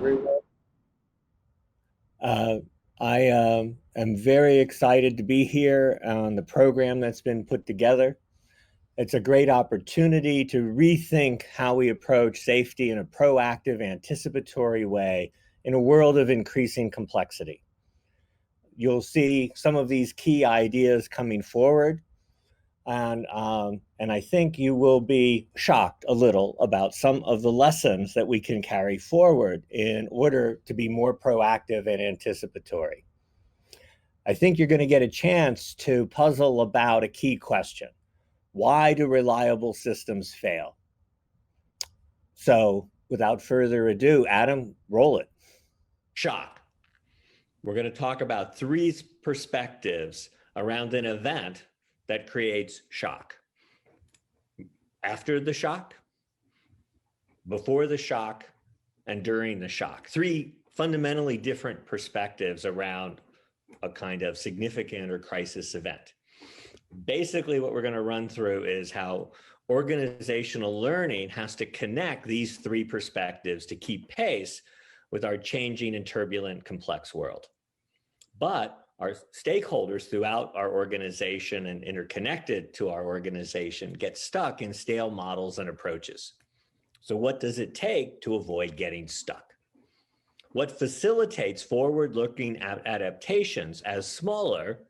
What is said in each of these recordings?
everyone. Uh, I am very excited to be here on the program that's been put together. It's a great opportunity to rethink how we approach safety in a proactive, anticipatory way in a world of increasing complexity. You'll see some of these key ideas coming forward, and I think you will be shocked a little about some of the lessons that we can carry forward in order to be more proactive and anticipatory. I think you're going to get a chance to puzzle about a key question. Why do reliable systems fail? So without further ado, Adam, roll it. Shock. We're going to talk about three perspectives around an event that creates shock. After the shock, before the shock, and during the shock. Three fundamentally different perspectives around a kind of significant or crisis event. Basically, what we're going to run through is how organizational learning has to connect these three perspectives to keep pace with our changing and turbulent, complex world. But our stakeholders throughout our organization and interconnected to our organization get stuck in stale models and approaches. So what does it take to avoid getting stuck? What facilitates forward-looking adaptations as smaller,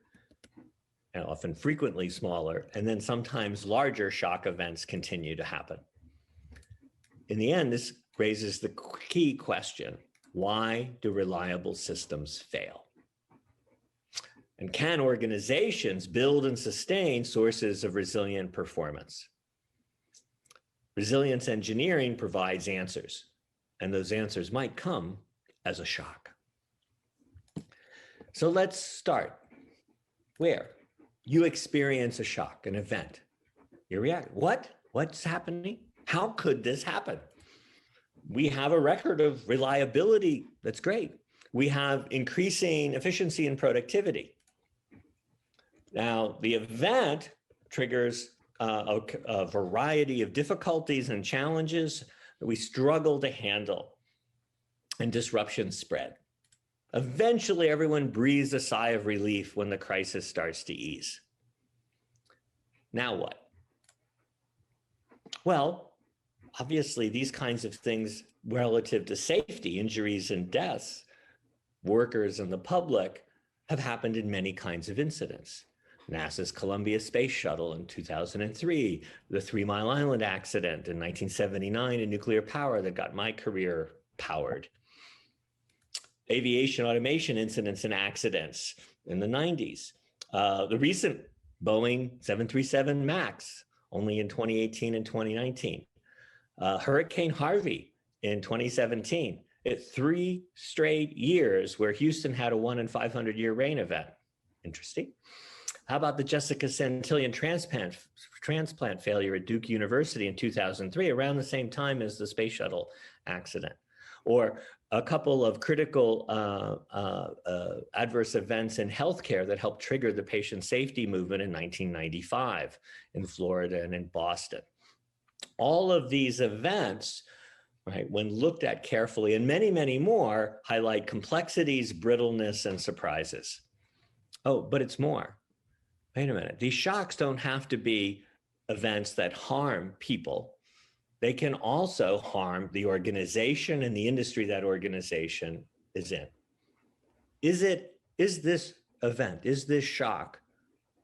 and often frequently smaller, and then sometimes larger shock events continue to happen? In the end, this raises the key question: why do reliable systems fail? And can organizations build and sustain sources of resilient performance? Resilience engineering provides answers, and those answers might come as a shock. So let's start. Where? You experience a shock, an event. You react. What? What's happening? How could this happen? We have a record of reliability. That's great. We have increasing efficiency and productivity. Now, the event triggers a variety of difficulties and challenges that we struggle to handle, and disruptions spread. Eventually, everyone breathes a sigh of relief when the crisis starts to ease. Now what? Well, obviously, these kinds of things relative to safety, injuries and deaths, workers and the public, have happened in many kinds of incidents. NASA's Columbia Space Shuttle in 2003, the 3 Mile Island accident in 1979 in nuclear power that got my career powered. Aviation automation incidents and accidents in the 90s. The recent Boeing 737 MAX, only in 2018 and 2019. Hurricane Harvey in 2017. 3 straight years where Houston had a 1 in 500 year rain event. Interesting. How about the Jessica Santillan transplant failure at Duke University in 2003, around the same time as the space shuttle accident? Or a couple of critical adverse events in healthcare that helped trigger the patient safety movement in 1995 in Florida and in Boston. All of these events, right, when looked at carefully, and many, many more, highlight complexities, brittleness, and surprises. Oh, but it's more. Wait a minute. These shocks don't have to be events that harm people. They can also harm the organization and the industry that organization is in. Is this event, is this shock,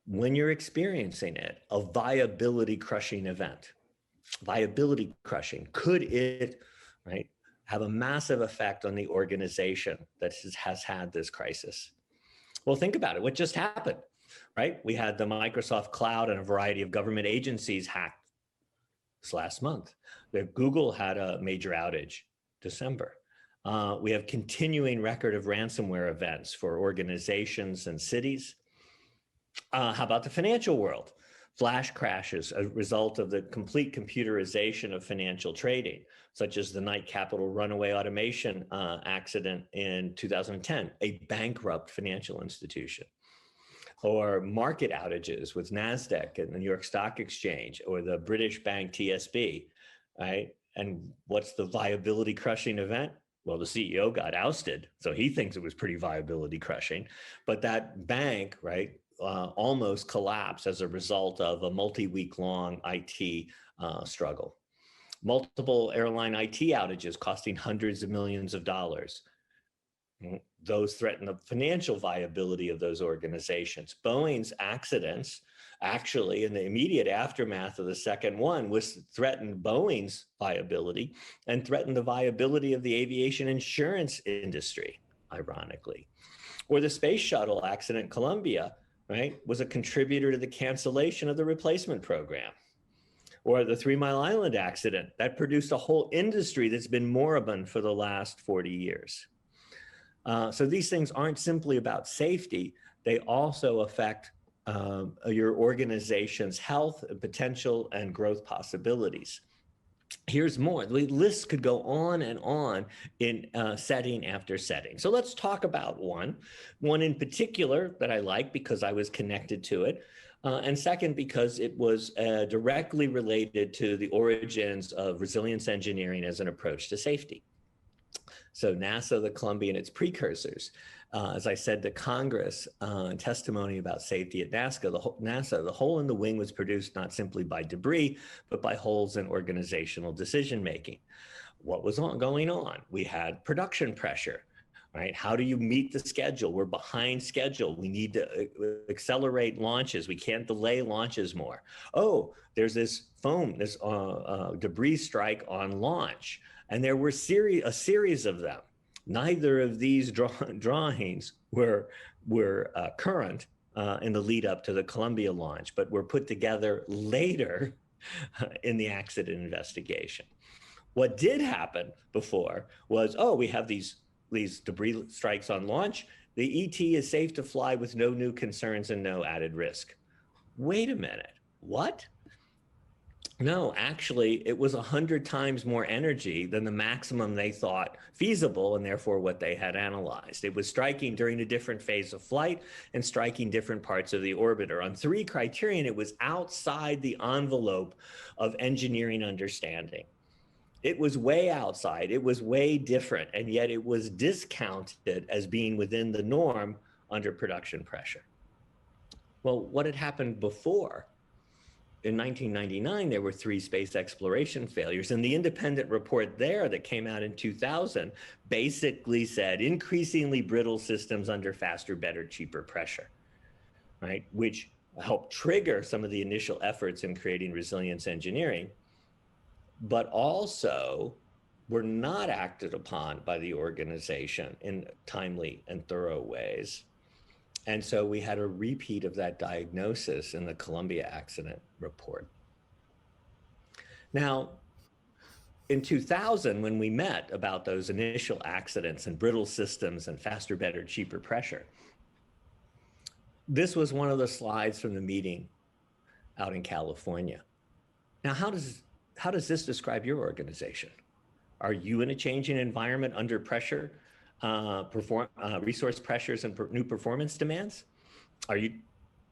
when you're experiencing it, a viability crushing event? Viability crushing. Could it, right, have a massive effect on the organization that has had this crisis? Well, think about it. What just happened, right? We had the Microsoft Cloud and a variety of government agencies hacked this last month. Google had a major outage, December. We have continuing record of ransomware events for organizations and cities. How about the financial world? Flash crashes, a result of the complete computerization of financial trading, such as the Knight Capital runaway automation accident in 2010, a bankrupt financial institution. Or market outages with NASDAQ and the New York Stock Exchange, or the British bank TSB, right? And what's the viability crushing event? Well, the CEO got ousted, so he thinks it was pretty viability crushing. But that bank, right, almost collapsed as a result of a multi-week long IT struggle. Multiple airline IT outages costing hundreds of millions of dollars. Those threaten the financial viability of those organizations. Boeing's accidents, actually, in the immediate aftermath of the second one, was threatened Boeing's viability and threatened the viability of the aviation insurance industry, ironically. Or the space shuttle accident in Columbia, right, was a contributor to the cancellation of the replacement program. Or the 3 Mile Island accident that produced a whole industry that's been moribund for the last 40 years. So these things aren't simply about safety. They also affect your organization's health, potential, and growth possibilities. Here's more. The list could go on and on in setting after setting. So let's talk about one in particular that I like because I was connected to it. And second, because it was directly related to the origins of resilience engineering as an approach to safety. So NASA, the Columbia, and its precursors. As I said to Congress in testimony about safety at NASA, the hole in the wing was produced not simply by debris, but by holes in organizational decision-making. What was going on? We had production pressure, right? How do you meet the schedule? We're behind schedule. We need to accelerate launches. We can't delay launches more. Oh, there's this debris strike on launch. And there were a series of them. Neither of these drawings were current in the lead up to the Columbia launch, but were put together later in the accident investigation. What did happen before was, we have these debris strikes on launch. The ET is safe to fly with no new concerns and no added risk. Wait a minute, what? No, actually, it was 100 times more energy than the maximum they thought feasible, and therefore what they had analyzed. It was striking during a different phase of flight and striking different parts of the orbiter. On 3 criterion, it was outside the envelope of engineering understanding. It was way outside, it was way different, and yet it was discounted as being within the norm under production pressure. Well, what had happened before? In 1999, there were 3 space exploration failures, and the independent report there that came out in 2000 basically said increasingly brittle systems under faster, better, cheaper pressure, right? Which helped trigger some of the initial efforts in creating resilience engineering, but also were not acted upon by the organization in timely and thorough ways. And so we had a repeat of that diagnosis in the Columbia accident report. Now, in 2000, when we met about those initial accidents and brittle systems and faster, better, cheaper pressure, this was one of the slides from the meeting out in California. Now, how does this describe your organization? Are you in a changing environment under pressure? Resource pressures and new performance demands? Are you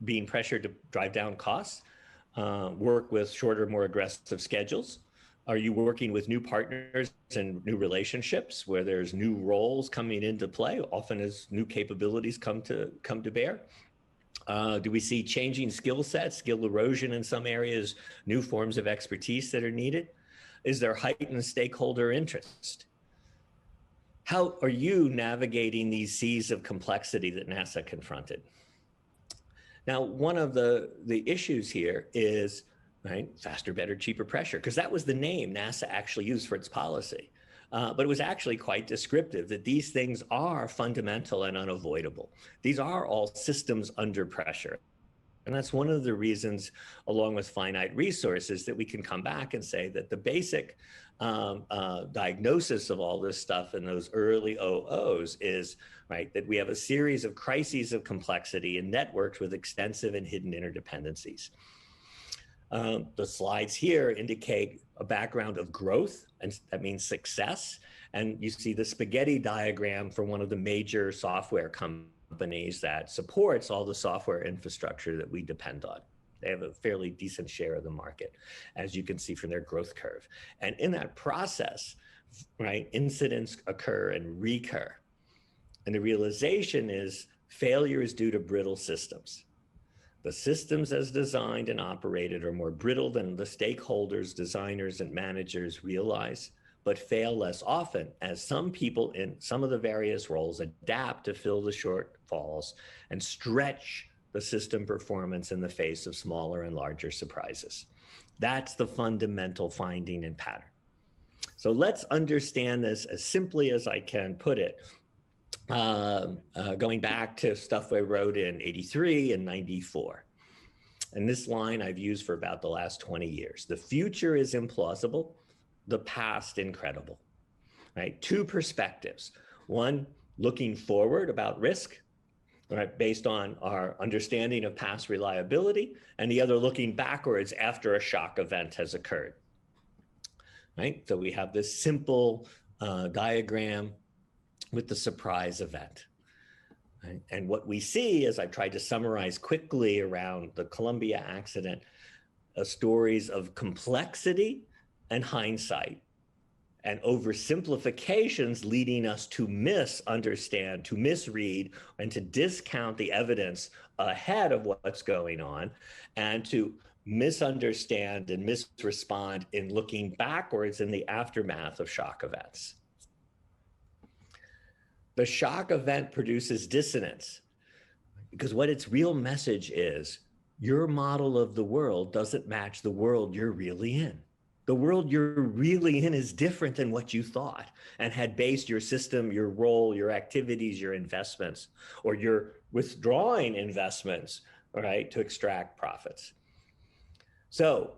being pressured to drive down costs, work with shorter, more aggressive schedules? Are you working with new partners and new relationships where there's new roles coming into play, often as new capabilities come to bear? Do we see changing skill sets, skill erosion in some areas, new forms of expertise that are needed? Is there heightened stakeholder interest? How are you navigating these seas of complexity that NASA confronted? Now, one of the issues here is, right, faster, better, cheaper pressure, because that was the name NASA actually used for its policy. But it was actually quite descriptive that these things are fundamental and unavoidable. These are all systems under pressure. And that's one of the reasons, along with finite resources, that we can come back and say that the basic diagnosis of all this stuff in those early OOs is, right, that we have a series of crises of complexity and networks with extensive and hidden interdependencies. The slides here indicate a background of growth, and that means success. And you see the spaghetti diagram for one of the major software companies that supports all the software infrastructure that we depend on. They have a fairly decent share of the market, as you can see from their growth curve. And in that process, right, incidents occur and recur. And the realization is failure is due to brittle systems. The systems as designed and operated are more brittle than the stakeholders, designers, and managers realize, but fail less often as some people in some of the various roles adapt to fill the shortfalls and stretch the system performance in the face of smaller and larger surprises. That's the fundamental finding and pattern. So let's understand this as simply as I can put it. Going back to stuff I wrote in 83 and 94. And this line I've used for about the last 20 years. The future is implausible, the past incredible, right? Two perspectives. One, looking forward about risk, right, based on our understanding of past reliability, and the other looking backwards after a shock event has occurred, right? So we have this simple diagram with the surprise event. Right? And what we see, as I've tried to summarize quickly around the Columbia accident, stories of complexity and hindsight and oversimplifications leading us to misunderstand, to misread, and to discount the evidence ahead of what's going on, and to misunderstand and misrespond in looking backwards in the aftermath of shock events. The shock event produces dissonance because what its real message is, your model of the world doesn't match the world you're really in. The world you're really in is different than what you thought and had based your system, your role, your activities, your investments, or your withdrawing investments, right, to extract profits. So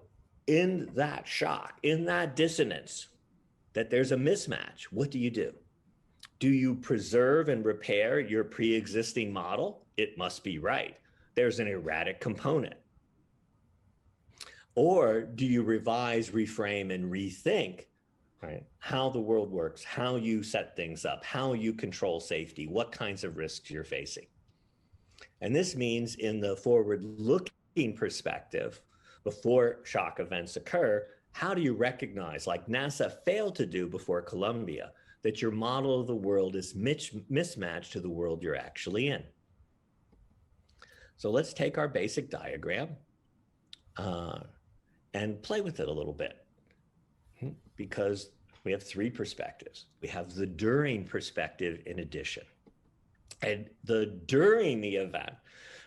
in that shock, in that dissonance, that there's a mismatch, what do you do? Do you preserve and repair your pre-existing model? It must be right. There's an erratic component. Or do you revise, reframe, and rethink, right, how the world works, how you set things up, how you control safety, what kinds of risks you're facing? And this means in the forward-looking perspective, before shock events occur, how do you recognize, like NASA failed to do before Columbia, that your model of the world is mismatched to the world you're actually in? So let's take our basic diagram and play with it a little bit, because we have three perspectives. We have the during perspective in addition. And the during the event,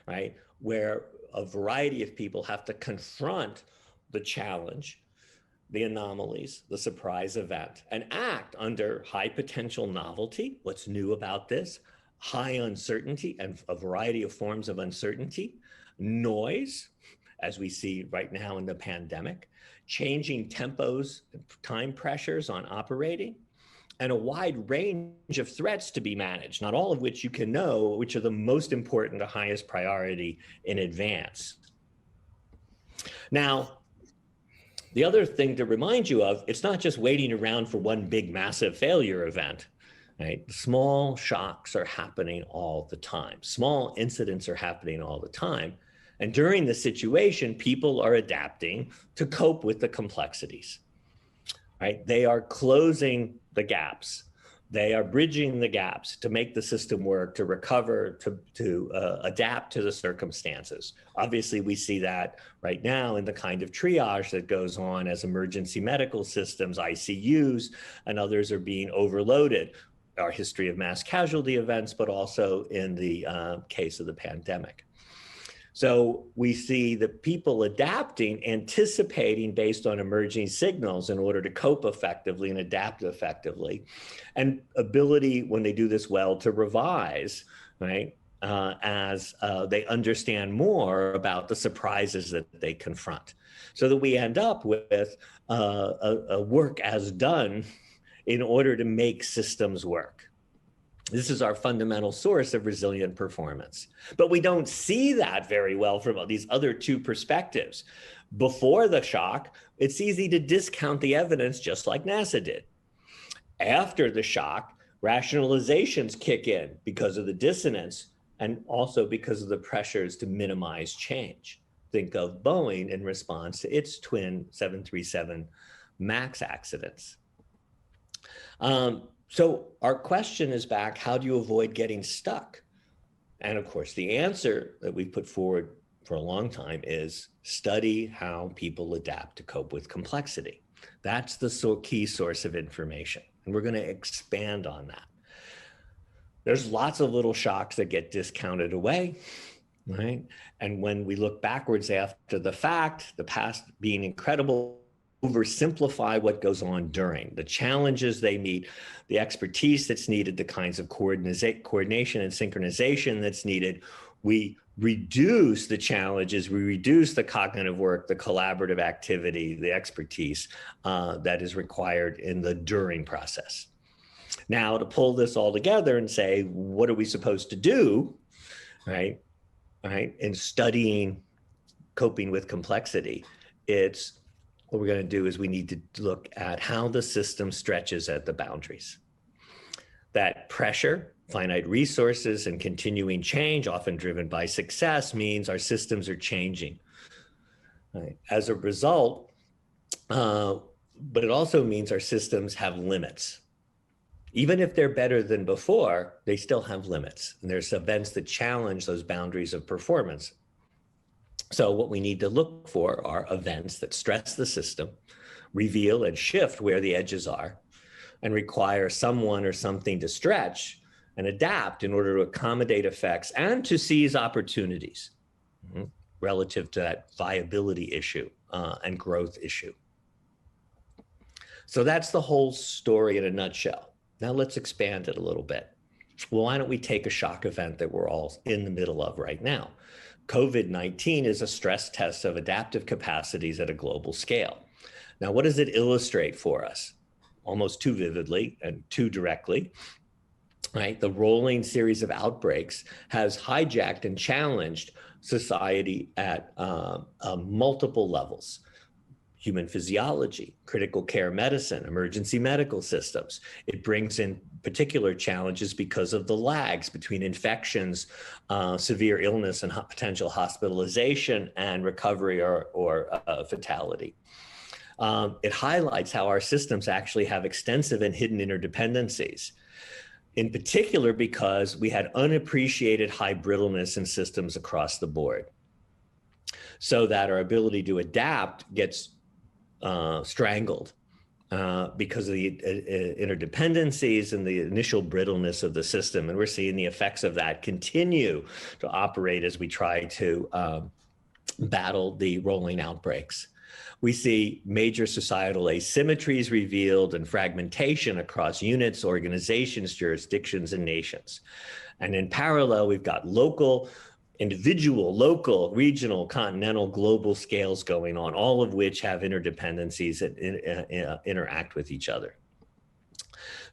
right, where a variety of people have to confront the challenge, the anomalies, the surprise event, and act under high potential novelty. What's new about this? High uncertainty and a variety of forms of uncertainty, noise, as we see right now in the pandemic, changing tempos, time pressures on operating, and a wide range of threats to be managed, not all of which you can know, which are the most important, the highest priority in advance. Now, the other thing to remind you of, it's not just waiting around for one big massive failure event, right? Small shocks are happening all the time. Small incidents are happening all the time. And during the situation, people are adapting to cope with the complexities, right? They are closing the gaps. They are bridging the gaps to make the system work, to recover, to adapt to the circumstances. Obviously, we see that right now in the kind of triage that goes on as emergency medical systems, ICUs, and others are being overloaded. Our history of mass casualty events, but also in the case of the pandemic. So we see the people adapting, anticipating based on emerging signals in order to cope effectively and adapt effectively, and ability, when they do this well, to revise, right, as they understand more about the surprises that they confront, so that we end up with a work as done in order to make systems work. This is our fundamental source of resilient performance. But we don't see that very well from these other two perspectives. Before the shock, it's easy to discount the evidence just like NASA did. After the shock, rationalizations kick in because of the dissonance and also because of the pressures to minimize change. Think of Boeing in response to its twin 737 MAX accidents. So our question is back, how do you avoid getting stuck? And of course, the answer that we put forward for a long time is study how people adapt to cope with complexity. That's the key source of information. And we're going to expand on that. There's lots of little shocks that get discounted away, right? And when we look backwards after the fact, the past being incredible, oversimplify what goes on during, the challenges they meet, the expertise that's needed, the kinds of coordination and synchronization that's needed. We reduce the challenges, we reduce the cognitive work, the collaborative activity, the expertise that is required in the during process. Now, to pull this all together and say, what are we supposed to do, right? In studying coping with complexity, it's what we're going to do is we need to look at how the system stretches at the boundaries. That pressure, finite resources, and continuing change, often driven by success, means our systems are changing. Right? As a result, but it also means our systems have limits. Even if they're better than before, they still have limits. And there's events that challenge those boundaries of performance. So what we need to look for are events that stress the system, reveal and shift where the edges are, and require someone or something to stretch and adapt in order to accommodate effects and to seize opportunities relative to that viability issue and growth issue. So that's the whole story in a nutshell. Now let's expand it a little bit. Well, why don't we take a shock event that we're all in the middle of right now? COVID-19 is a stress test of adaptive capacities at a global scale. Now, what does it illustrate for us? Almost too vividly and too directly, right? The rolling series of outbreaks has hijacked and challenged society at multiple levels. Human physiology, critical care medicine, emergency medical systems. It brings in particular challenges because of the lags between infections, severe illness, and potential hospitalization and recovery or fatality. It highlights how our systems actually have extensive and hidden interdependencies, in particular because we had unappreciated high brittleness in systems across the board, so that our ability to adapt gets strangled because of the interdependencies and the initial brittleness of the system. And we're seeing the effects of that continue to operate as we try to battle the rolling outbreaks. We see major societal asymmetries revealed and fragmentation across units, organizations, jurisdictions, and nations. And in parallel, we've got individual, local, regional, continental, global scales going on, all of which have interdependencies that interact with each other.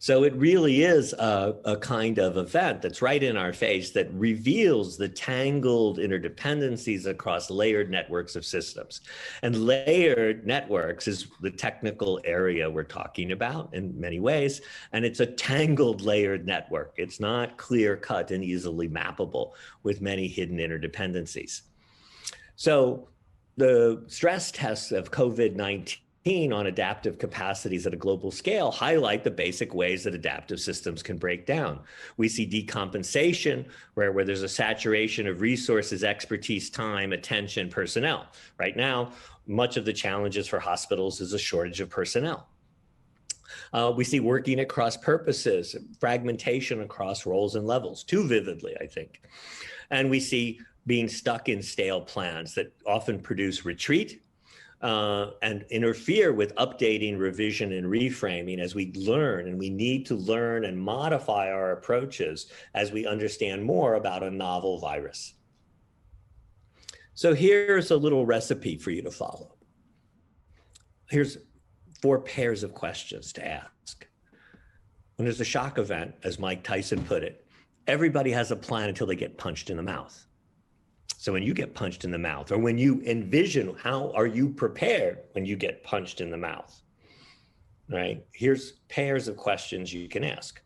So it really is a kind of event that's right in our face that reveals the tangled interdependencies across layered networks of systems. And layered networks is the technical area we're talking about in many ways. And it's a tangled layered network. It's not clear cut and easily mappable with many hidden interdependencies. So the stress tests of COVID-19 on adaptive capacities at a global scale highlight the basic ways that adaptive systems can break down. We see decompensation, where there's a saturation of resources, expertise, time, attention, personnel. Right now, much of the challenges for hospitals is a shortage of personnel. We see working at cross purposes, fragmentation across roles and levels, too vividly, I think. And we see being stuck in stale plans that often produce retreat, and interfere with updating, revision, and reframing as we learn. And we need to learn and modify our approaches as we understand more about a novel virus. So here's a little recipe for you to follow. Here's 4 pairs of questions to ask. When there's a shock event, as Mike Tyson put it, everybody has a plan until they get punched in the mouth. So when you get punched in the mouth, or when you envision how are you prepared when you get punched in the mouth, right? Here's pairs of questions you can ask.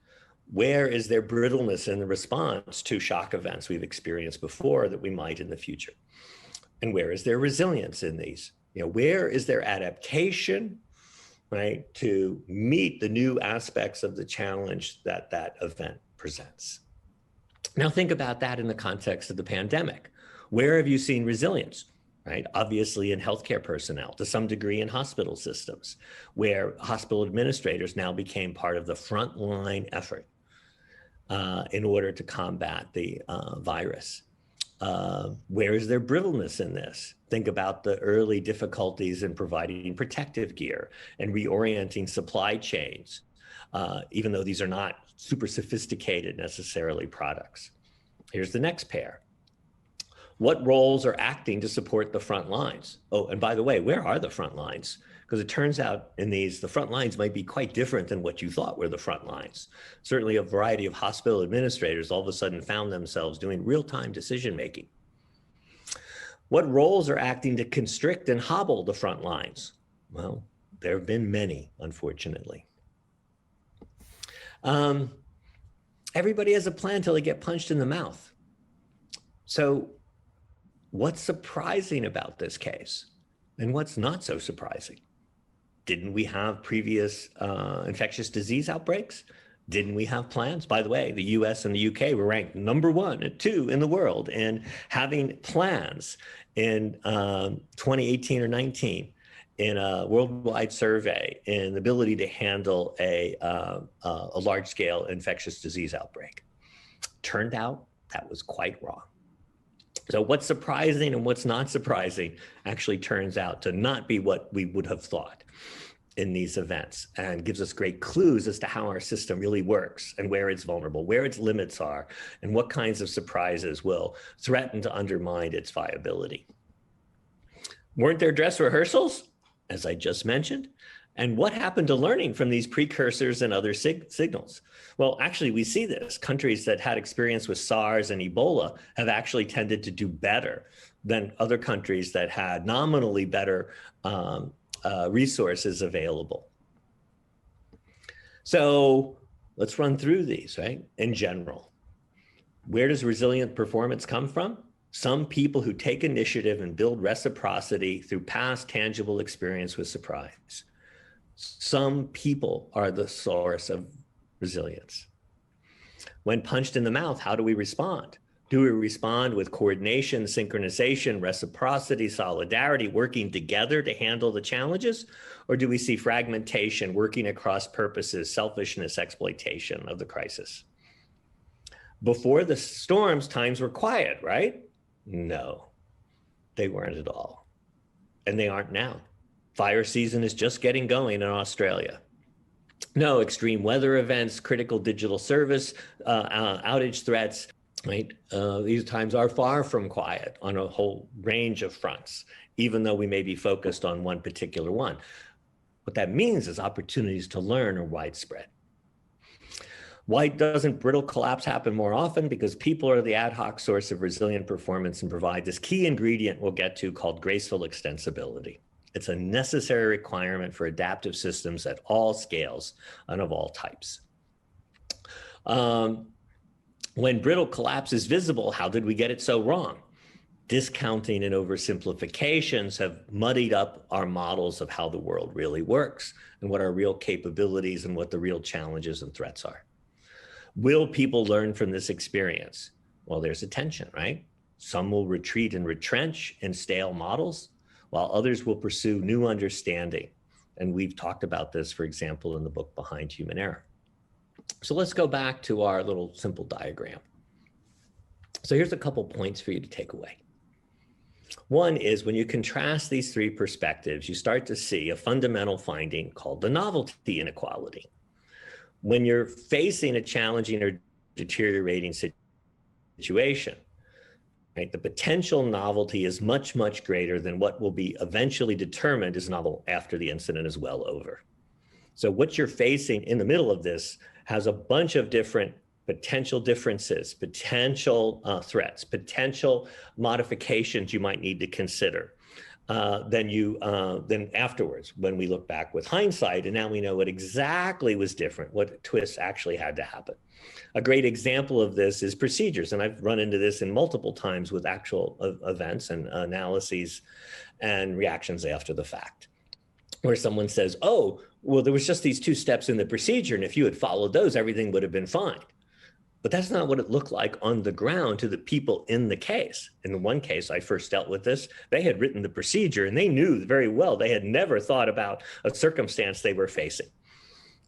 Where is there brittleness in the response to shock events we've experienced before that we might in the future? And where is there resilience in these? Where is there adaptation, right, to meet the new aspects of the challenge that that event presents. Now think about that in the context of the pandemic. Where have you seen resilience? Right? Obviously in healthcare personnel, to some degree in hospital systems, where hospital administrators now became part of the frontline effort in order to combat the virus. Where is there brittleness in this? Think about the early difficulties in providing protective gear and reorienting supply chains, even though these are not super sophisticated necessarily products. Here's the next pair. What roles are acting to support the front lines? Oh, and by the way, where are the front lines? Because it turns out in these, the front lines might be quite different than what you thought were the front lines. Certainly a variety of hospital administrators all of a sudden found themselves doing real-time decision-making. What roles are acting to constrict and hobble the front lines? Well, there have been many, unfortunately. Everybody has a plan until they get punched in the mouth. So what's surprising about this case and what's not so surprising? Didn't we have previous infectious disease outbreaks? Didn't we have plans? By the way, the US and the UK were ranked number 1 and 2 in the world in having plans in 2018 or 19 in a worldwide survey in the ability to handle a large-scale infectious disease outbreak. Turned out that was quite wrong. So what's surprising and what's not surprising actually turns out to not be what we would have thought in these events, and gives us great clues as to how our system really works and where it's vulnerable, where its limits are, and what kinds of surprises will threaten to undermine its viability. Weren't there dress rehearsals, as I just mentioned? And what happened to learning from these precursors and other signals? Well, actually, we see this. Countries that had experience with SARS and Ebola have actually tended to do better than other countries that had nominally better resources available. So let's run through these, right? In general, where does resilient performance come from? Some people who take initiative and build reciprocity through past tangible experience with surprise. Some people are the source of resilience. When punched in the mouth, how do we respond? Do we respond with coordination, synchronization, reciprocity, solidarity, working together to handle the challenges? Or do we see fragmentation, working across purposes, selfishness, exploitation of the crisis? Before the storms, times were quiet, right? No, they weren't at all. And they aren't now. Fire season is just getting going in Australia. No extreme weather events, critical digital service, outage threats, right? These times are far from quiet on a whole range of fronts, even though we may be focused on one particular one. What that means is opportunities to learn are widespread. Why doesn't brittle collapse happen more often? Because people are the ad hoc source of resilient performance and provide this key ingredient we'll get to called graceful extensibility. It's a necessary requirement for adaptive systems at all scales and of all types. When brittle collapse is visible, how did we get it so wrong? Discounting and oversimplifications have muddied up our models of how the world really works and what our real capabilities and what the real challenges and threats are. Will people learn from this experience? Well, there's a tension, right? Some will retreat and retrench in stale models, while others will pursue new understanding. And we've talked about this, for example, in the book Behind Human Error. So let's go back to our little simple diagram. So here's a couple points for you to take away. One is when you contrast these three perspectives, you start to see a fundamental finding called the novelty inequality. When you're facing a challenging or deteriorating situation, right, the potential novelty is much, much greater than what will be eventually determined as novel after the incident is well over. So what you're facing in the middle of this has a bunch of different potential differences, potential threats, potential modifications you might need to consider. Then afterwards, when we look back with hindsight, and now we know what exactly was different, what twists actually had to happen. A great example of this is procedures, and I've run into this in multiple times with actual events and analyses and reactions after the fact, where someone says, oh, well, there was just these 2 steps in the procedure, and if you had followed those, everything would have been fine. But that's not what it looked like on the ground to the people in the case. In the one case I first dealt with this, they had written the procedure and they knew very well they had never thought about a circumstance they were facing.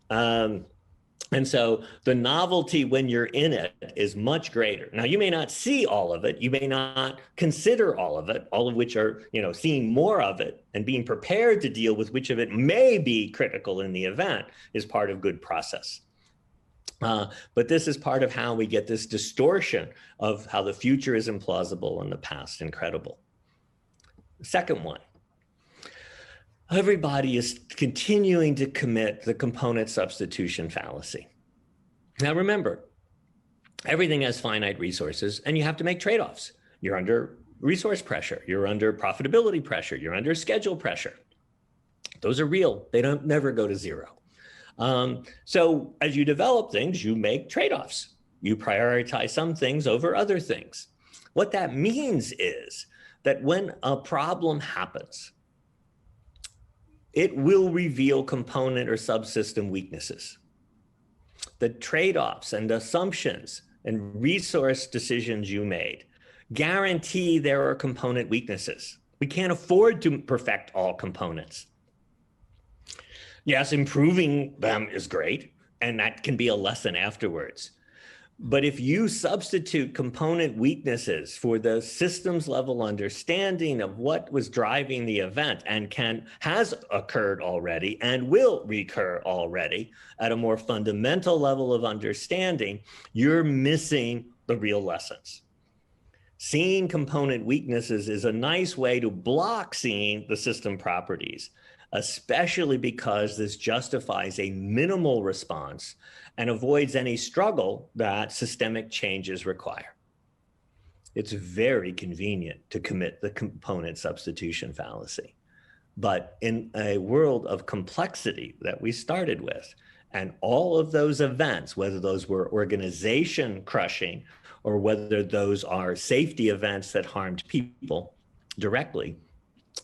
And so the novelty when you're in it is much greater. Now, you may not see all of it. You may not consider all of it, all of which are, seeing more of it and being prepared to deal with which of it may be critical in the event is part of good process. But this is part of how we get this distortion of how the future is implausible and the past incredible. Second one, everybody is continuing to commit the component substitution fallacy. Now remember, everything has finite resources and you have to make trade-offs. You're under resource pressure, you're under profitability pressure, you're under schedule pressure. Those are real, they don't never go to zero. So as you develop things, you make trade-offs. You prioritize some things over other things. What that means is that when a problem happens, it will reveal component or subsystem weaknesses. The trade-offs and assumptions and resource decisions you made guarantee there are component weaknesses. We can't afford to perfect all components. Yes, improving them is great, and that can be a lesson afterwards. But if you substitute component weaknesses for the systems level understanding of what was driving the event and has occurred already and will recur already at a more fundamental level of understanding, you're missing the real lessons. Seeing component weaknesses is a nice way to block seeing the system properties, especially because this justifies a minimal response and avoids any struggle that systemic changes require. It's very convenient to commit the component substitution fallacy. But in a world of complexity that we started with, and all of those events, whether those were organization crushing or whether those are safety events that harmed people directly,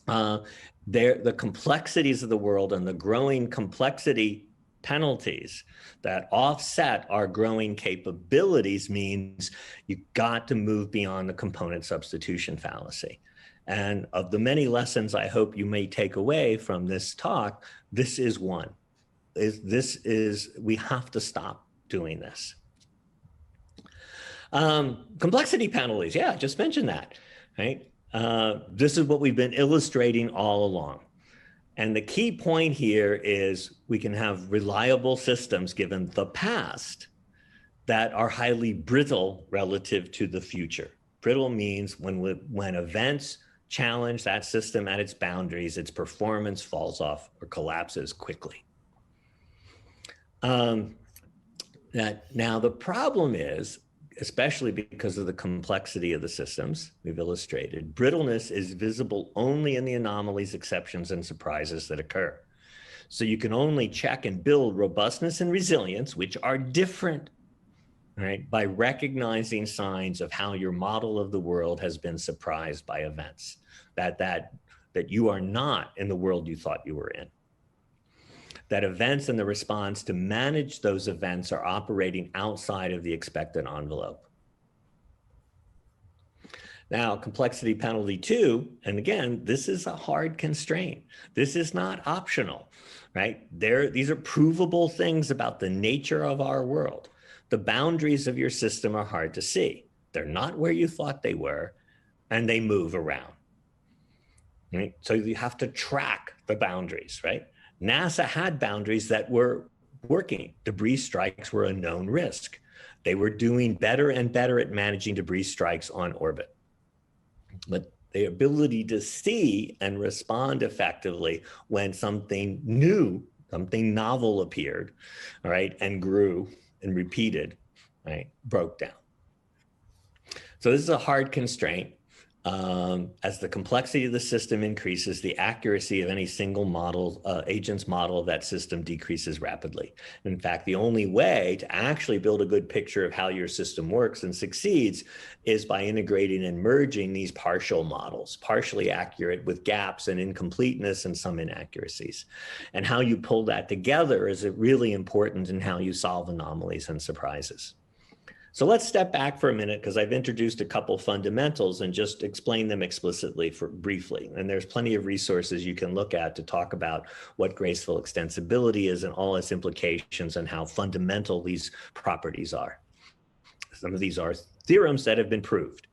the complexities of the world and the growing complexity penalties that offset our growing capabilities means you got to move beyond the component substitution fallacy. And of the many lessons I hope you may take away from this talk, this is one. We have to stop doing this. Complexity penalties, yeah, just mentioned that, right? This is what we've been illustrating all along. And the key point here is we can have reliable systems given the past that are highly brittle relative to the future. Brittle means when events challenge that system at its boundaries, its performance falls off or collapses quickly. Now the problem is, especially because of the complexity of the systems we've illustrated, brittleness is visible only in the anomalies, exceptions, and surprises that occur. So you can only check and build robustness and resilience, which are different, right, by recognizing signs of how your model of the world has been surprised by events, that you are not in the world you thought you were in. That events and the response to manage those events are operating outside of the expected envelope. Now, complexity penalty 2, and again, this is a hard constraint. This is not optional, right? These are provable things about the nature of our world. The boundaries of your system are hard to see. They're not where you thought they were, and they move around, right? So you have to track the boundaries, right? NASA had boundaries that were working. Debris strikes were a known risk. They were doing better and better at managing debris strikes on orbit. But the ability to see and respond effectively when something new, something novel appeared, all right, and grew and repeated, right, broke down. So this is a hard constraint. As the complexity of the system increases, the accuracy of any single model, agent's model of that system decreases rapidly. In fact, the only way to actually build a good picture of how your system works and succeeds is by integrating and merging these partial models, partially accurate with gaps and incompleteness and some inaccuracies. And how you pull that together is really important in how you solve anomalies and surprises. So let's step back for a minute, because I've introduced a couple fundamentals and just explain them explicitly briefly. And there's plenty of resources you can look at to talk about what graceful extensibility is and all its implications and how fundamental these properties are. Some of these are theorems that have been proved.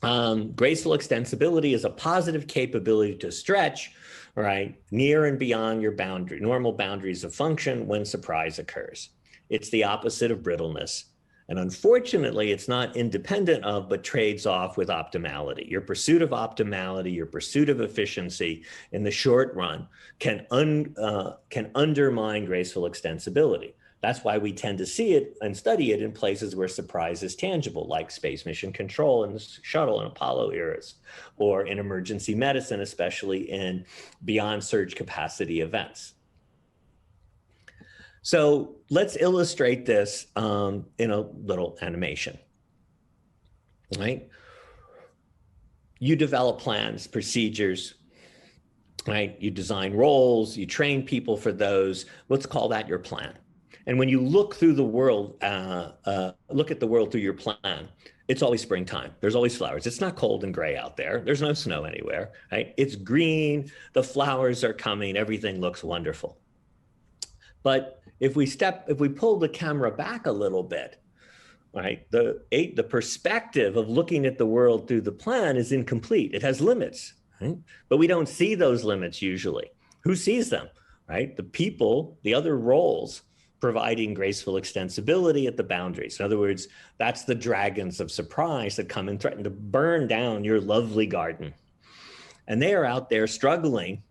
Graceful extensibility is a positive capability to stretch, right, near and beyond your normal boundaries of function when surprise occurs. It's the opposite of brittleness. And unfortunately, it's not independent of, but trades off with optimality. Your pursuit of optimality, your pursuit of efficiency in the short run can undermine graceful extensibility. That's why we tend to see it and study it in places where surprise is tangible, like space mission control in the shuttle and Apollo eras, or in emergency medicine, especially in beyond surge capacity events. So let's illustrate this in a little animation, right? You develop plans, procedures, right? You design roles, you train people for those. Let's call that your plan. And when you look through the world, look at the world through your plan, it's always springtime. There's always flowers. It's not cold and gray out there. There's no snow anywhere, right? It's green, the flowers are coming, everything looks wonderful. But if we pull the camera back a little bit, right, the perspective of looking at the world through the plan is incomplete. It has limits, right? But we don't see those limits usually. Who sees them, right? The people, the other roles providing graceful extensibility at the boundaries. In other words, that's the dragons of surprise that come and threaten to burn down your lovely garden. And they are out there struggling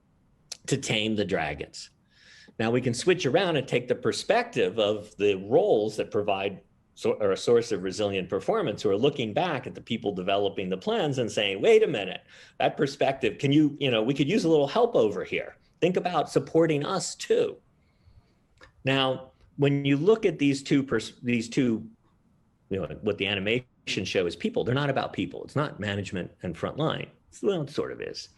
to tame the dragons. Now we can switch around and take the perspective of the roles that provide or a source of resilient performance, who are looking back at the people developing the plans and saying, wait a minute, that perspective, we could use a little help over here. Think about supporting us too. Now, when you look at these two, what the animation show is people, they're not about people. It's not management and frontline. Well, it sort of is,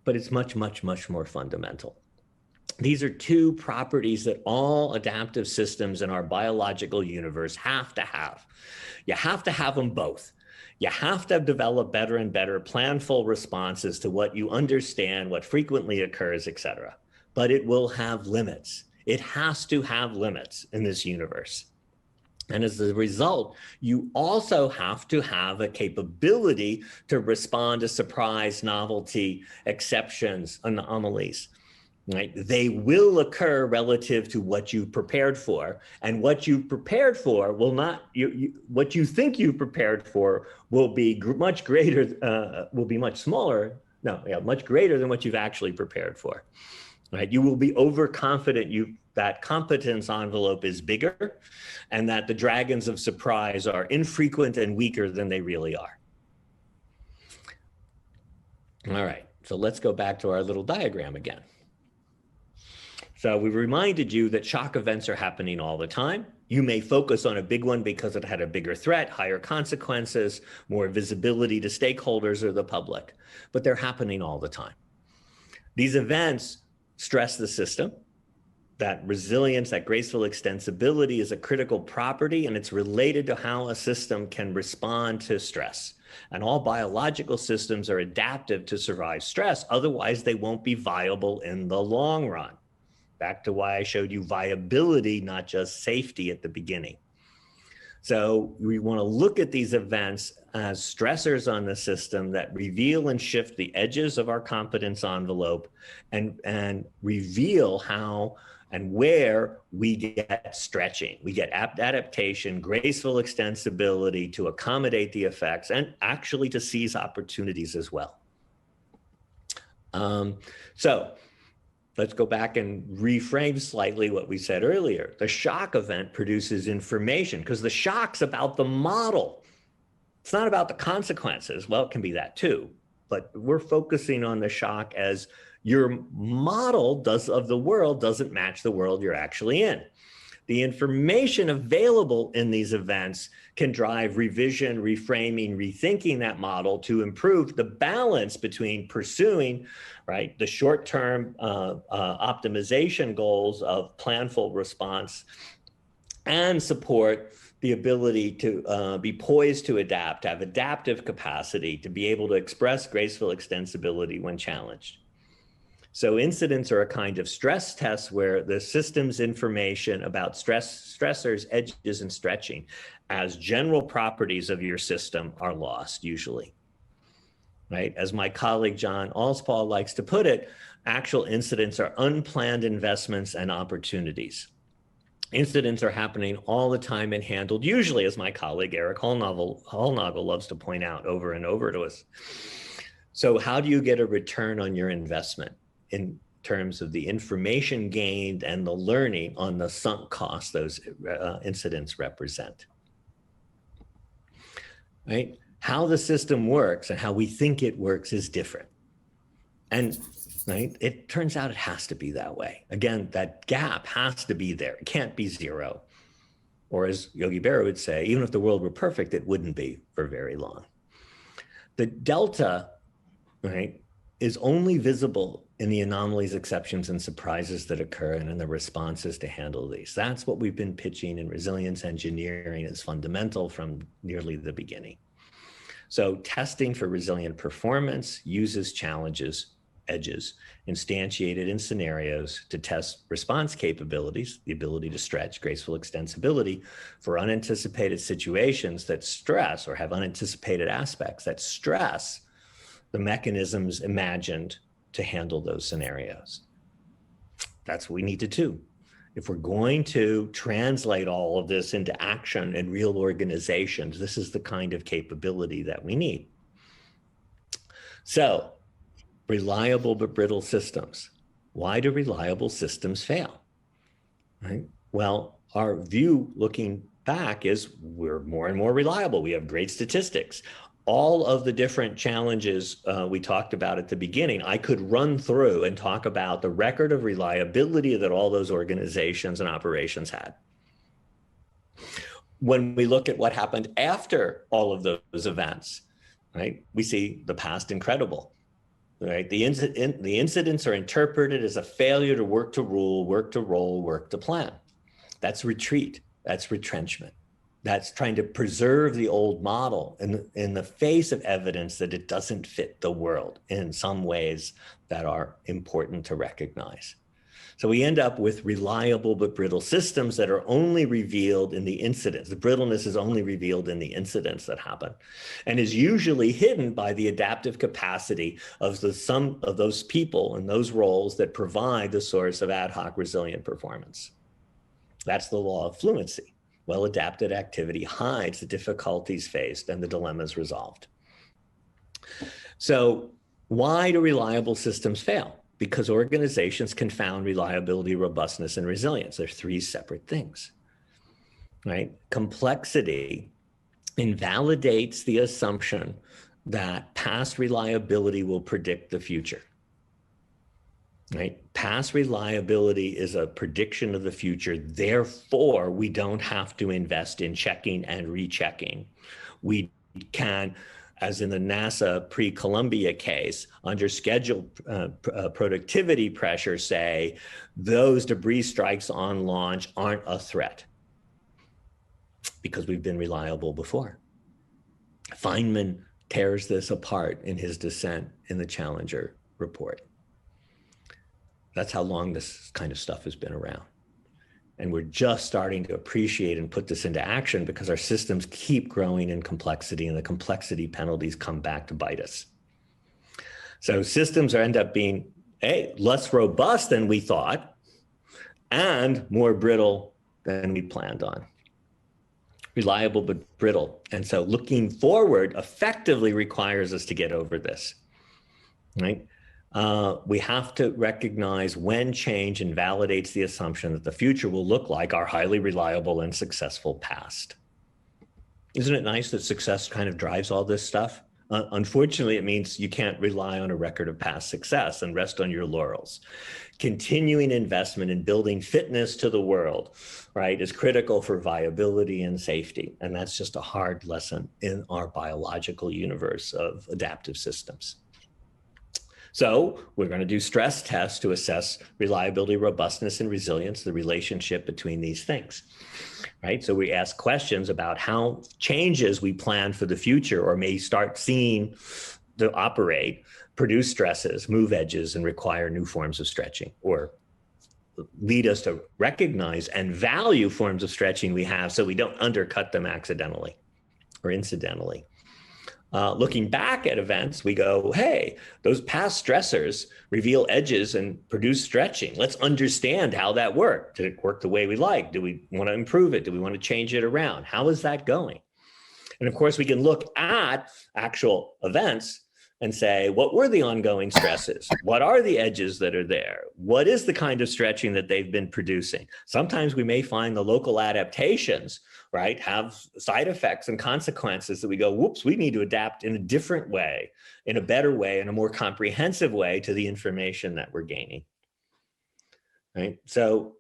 but it's much, much, much more fundamental. These are two properties that all adaptive systems in our biological universe have to have. You have to have them both. You have to develop better and better planful responses to what you understand, what frequently occurs, et cetera. But it will have limits. It has to have limits in this universe. And as a result, you also have to have a capability to respond to surprise, novelty, exceptions, anomalies. Right? They will occur relative to what you prepared for, and what you prepared for will not. What you think you prepared for will be much greater. Will be much smaller. Much greater than what you've actually prepared for. Right? You will be overconfident. That competence envelope is bigger, and that the dragons of surprise are infrequent and weaker than they really are. All right. So let's go back to our little diagram again. So we reminded you that shock events are happening all the time. You may focus on a big one because it had a bigger threat, higher consequences, more visibility to stakeholders or the public, but they're happening all the time. These events stress the system. That resilience, that graceful extensibility is a critical property, and it's related to how a system can respond to stress. And all biological systems are adaptive to survive stress. Otherwise, they won't be viable in the long run. Back to why I showed you viability, not just safety at the beginning. So we want to look at these events as stressors on the system that reveal and shift the edges of our competence envelope and reveal how and where we get stretching. We get adaptation, graceful extensibility to accommodate the effects and actually to seize opportunities as well. So let's go back and reframe slightly what we said earlier. The shock event produces information because the shock's about the model. It's not about the consequences. Well, it can be that too, but we're focusing on the shock as your model of the world doesn't match the world you're actually in. The information available in these events can drive revision, reframing, rethinking that model to improve the balance between pursuing, right, the short-term optimization goals of planful response and support the ability to be poised to adapt, to have adaptive capacity, to be able to express graceful extensibility when challenged. So incidents are a kind of stress test where the system's information about stressors, edges, and stretching as general properties of your system are lost usually, right? As my colleague John Allspaw likes to put it, actual incidents are unplanned investments and opportunities. Incidents are happening all the time and handled usually, as my colleague Eric Hollnagel loves to point out over and over to us. So how do you get a return on your investment in terms of the information gained and the learning on the sunk cost those incidents represent? Right? How the system works and how we think it works is different. And right, it turns out it has to be that way. Again, that gap has to be there. It can't be zero. Or as Yogi Berra would say, even if the world were perfect, it wouldn't be for very long. The delta, right, is only visible in the anomalies, exceptions, and surprises that occur and in the responses to handle these. That's what we've been pitching in resilience engineering as fundamental from nearly the beginning. So testing for resilient performance uses challenges, edges, instantiated in scenarios to test response capabilities, the ability to stretch, graceful extensibility for unanticipated situations that stress or have unanticipated aspects that stress the mechanisms imagined to handle those scenarios. That's what we need to do. If we're going to translate all of this into action in real organizations, this is the kind of capability that we need. So, reliable but brittle systems. Why do reliable systems fail? Right? Well, our view looking back is we're more and more reliable. We have great statistics. All of the different challenges we talked about at the beginning, I could run through and talk about the record of reliability that all those organizations and operations had. When we look at what happened after all of those events, right, we see the past incredible. Right? The incidents are interpreted as a failure to work to rule, work to roll, work to plan. That's retreat. That's retrenchment. That's trying to preserve the old model in the face of evidence that it doesn't fit the world in some ways that are important to recognize. So we end up with reliable but brittle systems that are only revealed in the incidents. The brittleness is only revealed in the incidents that happen and is usually hidden by the adaptive capacity of the sum of those people and those roles that provide the source of ad hoc resilient performance. That's the law of fluency. Well-adapted activity hides the difficulties faced and the dilemmas resolved. So why do reliable systems fail? Because organizations confound reliability, robustness, and resilience. They're three separate things, right? Complexity invalidates the assumption that past reliability will predict the future, right? Past reliability is a prediction of the future. Therefore, we don't have to invest in checking and rechecking. We can, as in the NASA pre-Columbia case, under schedule productivity pressure, say, those debris strikes on launch aren't a threat because we've been reliable before. Feynman tears this apart in his dissent in the Challenger report. That's how long this kind of stuff has been around. And we're just starting to appreciate and put this into action because our systems keep growing in complexity and the complexity penalties come back to bite us. So systems end up being less robust than we thought and more brittle than we planned on. Reliable but brittle. And so looking forward effectively requires us to get over this, right? We have to recognize when change invalidates the assumption that the future will look like our highly reliable and successful past. Isn't it nice that success kind of drives all this stuff? Unfortunately, it means you can't rely on a record of past success and rest on your laurels. Continuing investment in building fitness to the world, right, is critical for viability and safety. And that's just a hard lesson in our biological universe of adaptive systems. So we're going to do stress tests to assess reliability, robustness, and resilience, the relationship between these things, right? So we ask questions about how changes we plan for the future or may start seeing to operate produce stresses, move edges, and require new forms of stretching, or lead us to recognize and value forms of stretching we have so we don't undercut them accidentally or incidentally. Looking back at events, we go, hey, those past stressors reveal edges and produce stretching. Let's understand how that worked. Did it work the way we like? Do we want to improve it? Do we want to change it around? How is that going? And of course, we can look at actual events and say, what were the ongoing stresses? What are the edges that are there? What is the kind of stretching that they've been producing? Sometimes we may find the local adaptations, right, have side effects and consequences that we go, whoops, we need to adapt in a different way, in a better way, in a more comprehensive way to the information that we're gaining, right? So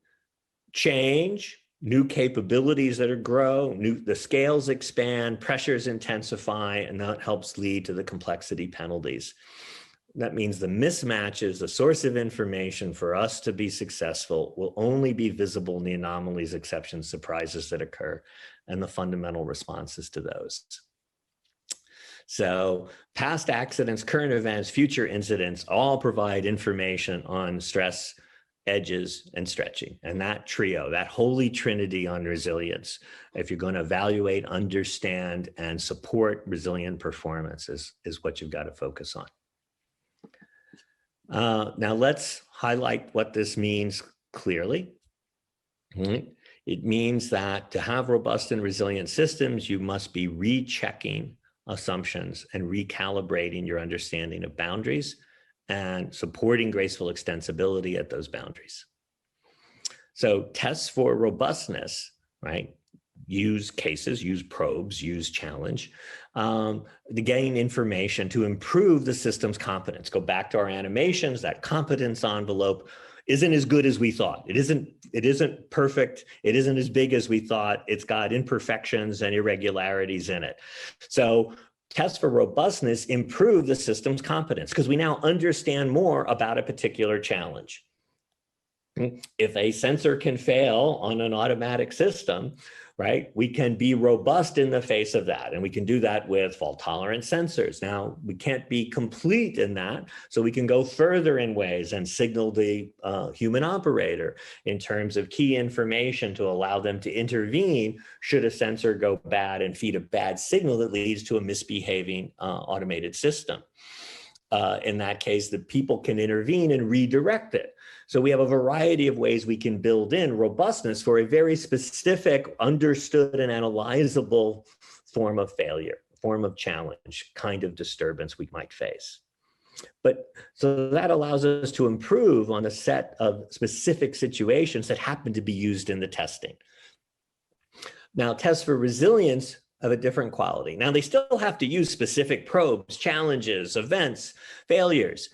change, new capabilities that grow, the scales expand, pressures intensify, and that helps lead to the complexity penalties. That means the mismatches, the source of information for us to be successful will only be visible in the anomalies, exceptions, surprises that occur, and the fundamental responses to those. So past accidents, current events, future incidents all provide information on stress, edges, and stretching. And that trio, that holy trinity on resilience, if you're going to evaluate, understand, and support resilient performance is what you've got to focus on. Now let's highlight what this means clearly. It means that to have robust and resilient systems, you must be rechecking assumptions and recalibrating your understanding of boundaries and supporting graceful extensibility at those boundaries. So tests for robustness, right? Use cases, use probes, use challenge to gain information to improve the system's competence. Go back to our animations, that competence envelope isn't as good as we thought. It isn't perfect. It isn't as big as we thought. It's got imperfections and irregularities in it. So tests for robustness improve the system's competence because we now understand more about a particular challenge. If a sensor can fail on an automatic system, right, we can be robust in the face of that. And we can do that with fault-tolerant sensors. Now, we can't be complete in that, so we can go further in ways and signal the human operator in terms of key information to allow them to intervene should a sensor go bad and feed a bad signal that leads to a misbehaving automated system. In that case, the people can intervene and redirect it. So we have a variety of ways we can build in robustness for a very specific, understood and analyzable form of failure, form of challenge, kind of disturbance we might face. But so that allows us to improve on a set of specific situations that happen to be used in the testing. Now, tests for resilience of a different quality. Now, they still have to use specific probes, challenges, events, failures,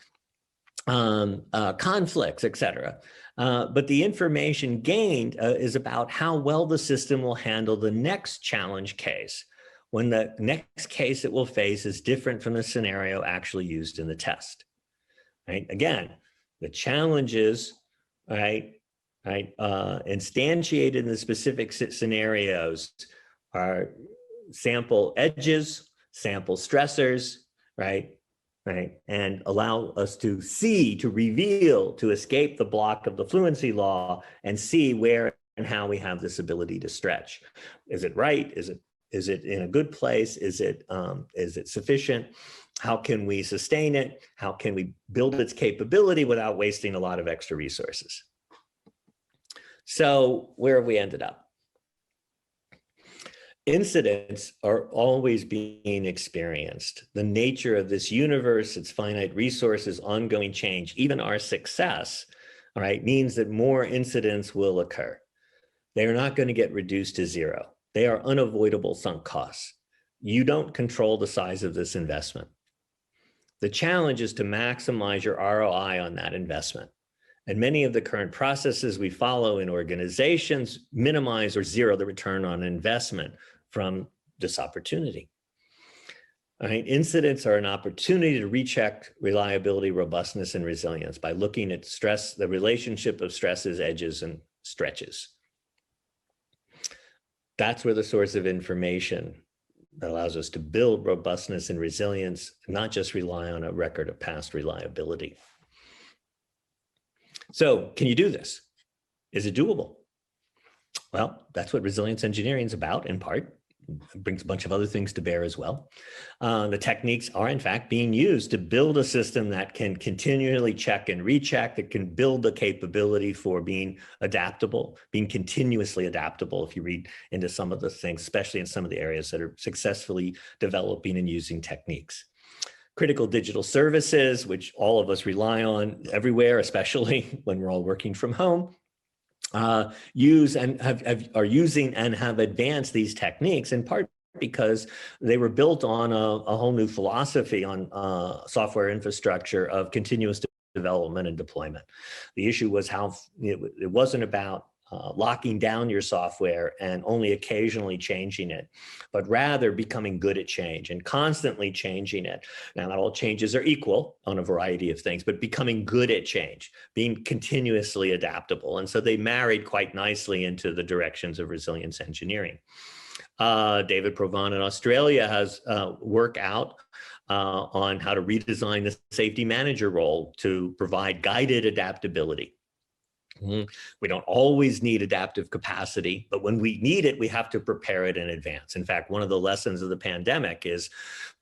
conflicts, et cetera. But the information gained is about how well the system will handle the next challenge case when the next case it will face is different from the scenario actually used in the test. Right? Again, the challenges, instantiated in the specific scenarios are sample edges, sample stressors, right, and allow us to see, to reveal, to escape the block of the fluency law and see where and how we have this ability to stretch. Is it right? Is it in a good place? Is it sufficient? How can we sustain it? How can we build its capability without wasting a lot of extra resources? So where have we ended up? Incidents are always being experienced. The nature of this universe, its finite resources, ongoing change, even our success, means that more incidents will occur. They're not going to get reduced to zero. They are unavoidable sunk costs. You don't control the size of this investment. The challenge is to maximize your ROI on that investment. And many of the current processes we follow in organizations minimize or zero the return on investment from this opportunity. All right, incidents are an opportunity to recheck reliability, robustness, and resilience by looking at stress, the relationship of stresses, edges, and stretches. That's where the source of information that allows us to build robustness and resilience, not just rely on a record of past reliability. So can you do this? Is it doable? Well, that's what resilience engineering is about, in part. It brings a bunch of other things to bear as well. The techniques are, in fact, being used to build a system that can continually check and recheck, that can build the capability for being adaptable, being continuously adaptable, if you read into some of the things, especially in some of the areas that are successfully developing and using techniques. Critical digital services, which all of us rely on everywhere, especially when we're all working from home, use and are using and have advanced these techniques, in part because they were built on a whole new philosophy on software infrastructure of continuous development and deployment. The issue was how it wasn't about locking down your software and only occasionally changing it, but rather becoming good at change and constantly changing it. Now, not all changes are equal on a variety of things, but becoming good at change, being continuously adaptable. And so they married quite nicely into the directions of resilience engineering. David Provan in Australia has work out on how to redesign the safety manager role to provide guided adaptability. We don't always need adaptive capacity, but when we need it, we have to prepare it in advance. In fact, one of the lessons of the pandemic is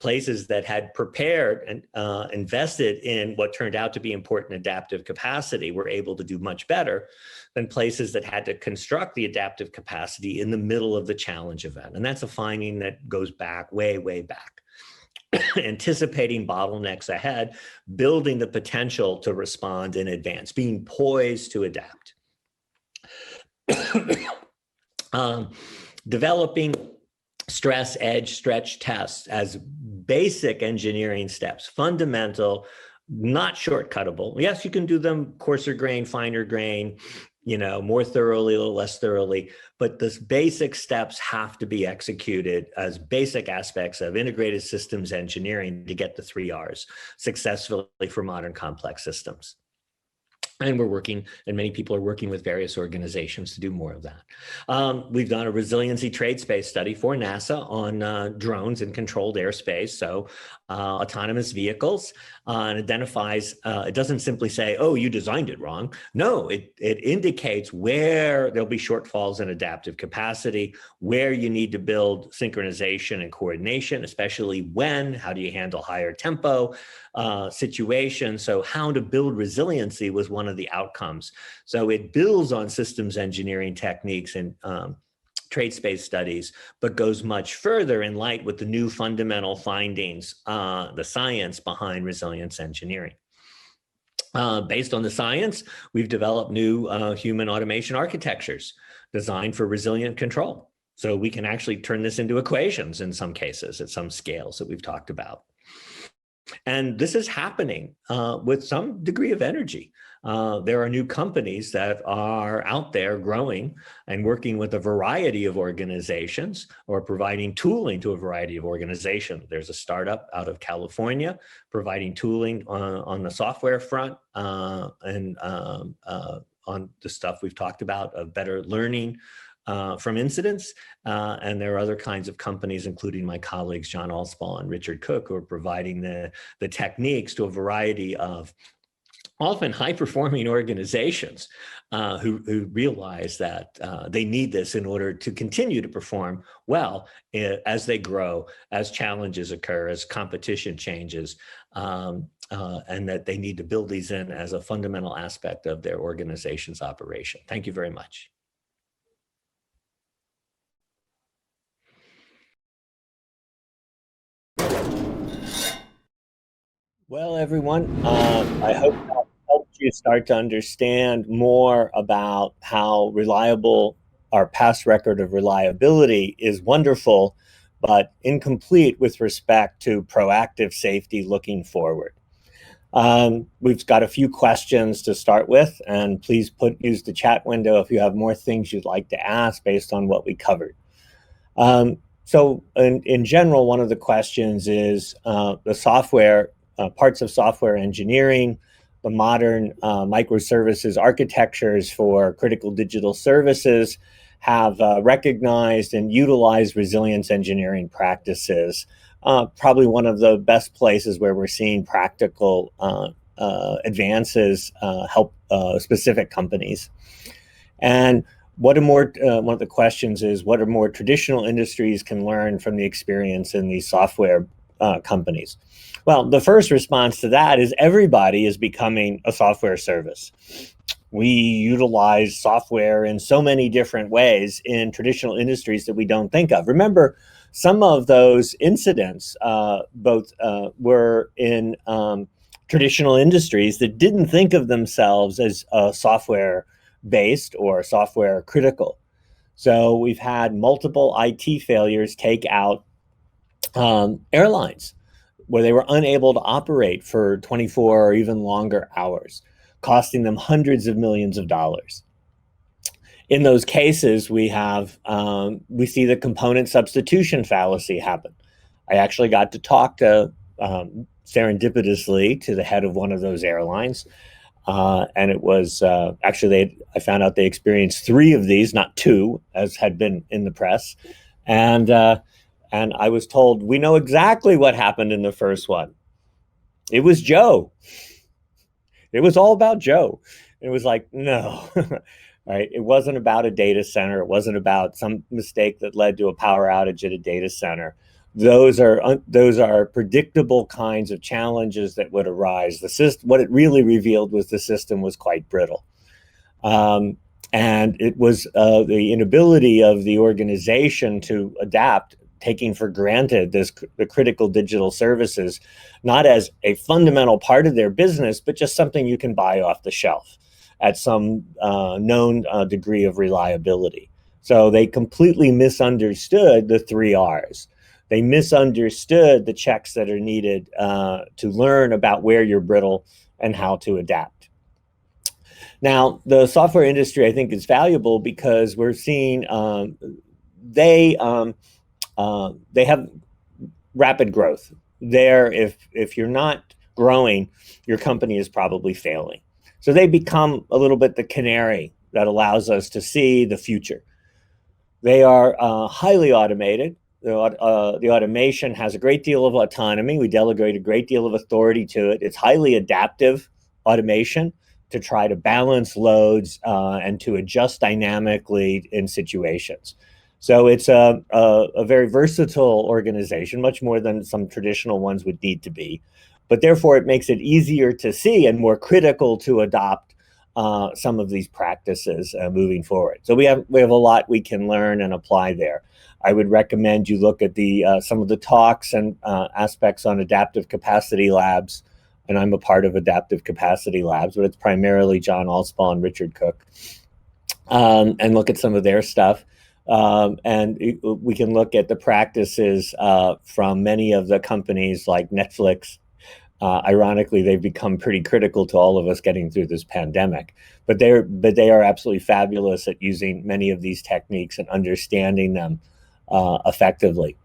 places that had prepared and invested in what turned out to be important adaptive capacity were able to do much better than places that had to construct the adaptive capacity in the middle of the challenge event. And that's a finding that goes back, way, way back. Anticipating bottlenecks ahead, building the potential to respond in advance, being poised to adapt. Developing stress, edge, stretch tests as basic engineering steps, fundamental, not shortcuttable. Yes, you can do them coarser grain, finer grain, more thoroughly, a little less thoroughly, but the basic steps have to be executed as basic aspects of integrated systems engineering to get the 3 Rs successfully for modern complex systems. And we're working, and many people are working with various organizations to do more of that. We've done a resiliency trade space study for NASA on drones in controlled airspace, so autonomous vehicles, and identifies, it doesn't simply say, oh, you designed it wrong. No, it indicates where there'll be shortfalls in adaptive capacity, where you need to build synchronization and coordination, especially how do you handle higher tempo situations. So how to build resiliency was one of the outcomes. So it builds on systems engineering techniques and trade space studies, but goes much further in light with the new fundamental findings, the science behind resilience engineering. Based on the science, we've developed new human automation architectures designed for resilient control. So we can actually turn this into equations in some cases at some scales that we've talked about. And this is happening with some degree of energy. There are new companies that are out there growing and working with a variety of organizations or providing tooling to a variety of organizations. There's a startup out of California providing tooling on the software front and on the stuff we've talked about of better learning from incidents. And there are other kinds of companies, including my colleagues, John Allspaw and Richard Cook, who are providing the techniques to a variety of often high-performing organizations who realize that they need this in order to continue to perform well as they grow, as challenges occur, as competition changes, and that they need to build these in as a fundamental aspect of their organization's operation. Thank you very much. Well, everyone, I hope that helped you start to understand more about how reliable our past record of reliability is wonderful, but incomplete with respect to proactive safety looking forward. We've got a few questions to start with, and please use the chat window if you have more things you'd like to ask based on what we covered. So in general, one of the questions is the software, parts of software engineering, the modern microservices architectures for critical digital services have recognized and utilized resilience engineering practices. Probably one of the best places where we're seeing practical advances help specific companies. And one of the questions is, what are more traditional industries can learn from the experience in these software companies? Well, the first response to that is everybody is becoming a software service. We utilize software in so many different ways in traditional industries that we don't think of. Remember, some of those incidents were in traditional industries that didn't think of themselves as software based or software critical. So we've had multiple IT failures take out airlines where they were unable to operate for 24 or even longer hours, costing them hundreds of millions of dollars. In those cases, we see the component substitution fallacy happen. I actually got to talk to serendipitously to the head of one of those airlines. And it was actually, I found out they experienced 3 of these, not 2, as had been in the press. And I was told, we know exactly what happened in the first one. It was Joe. It was all about Joe. It was like, no, right? It wasn't about a data center. It wasn't about some mistake that led to a power outage at a data center. Those are predictable kinds of challenges that would arise. What it really revealed was the system was quite brittle. And it was the inability of the organization to adapt, taking for granted the critical digital services, not as a fundamental part of their business, but just something you can buy off the shelf at some known degree of reliability. So they completely misunderstood the 3 R's. They misunderstood the checks that are needed to learn about where you're brittle and how to adapt. Now, the software industry, I think, is valuable because we're seeing they have rapid growth. If you're not growing, your company is probably failing. So they become a little bit the canary that allows us to see the future. They are highly automated. The automation has a great deal of autonomy. We delegate a great deal of authority to it. It's highly adaptive automation to try to balance loads and to adjust dynamically in situations. So it's a very versatile organization, much more than some traditional ones would need to be. But therefore, it makes it easier to see and more critical to adopt some of these practices moving forward. So we have a lot we can learn and apply there. I would recommend you look at some of the talks and aspects on adaptive capacity labs. And I'm a part of adaptive capacity labs, but it's primarily John Allspaw and Richard Cook. And look at some of their stuff. And we can look at the practices from many of the companies like Netflix. Ironically, they've become pretty critical to all of us getting through this pandemic. But they are absolutely fabulous at using many of these techniques and understanding them effectively.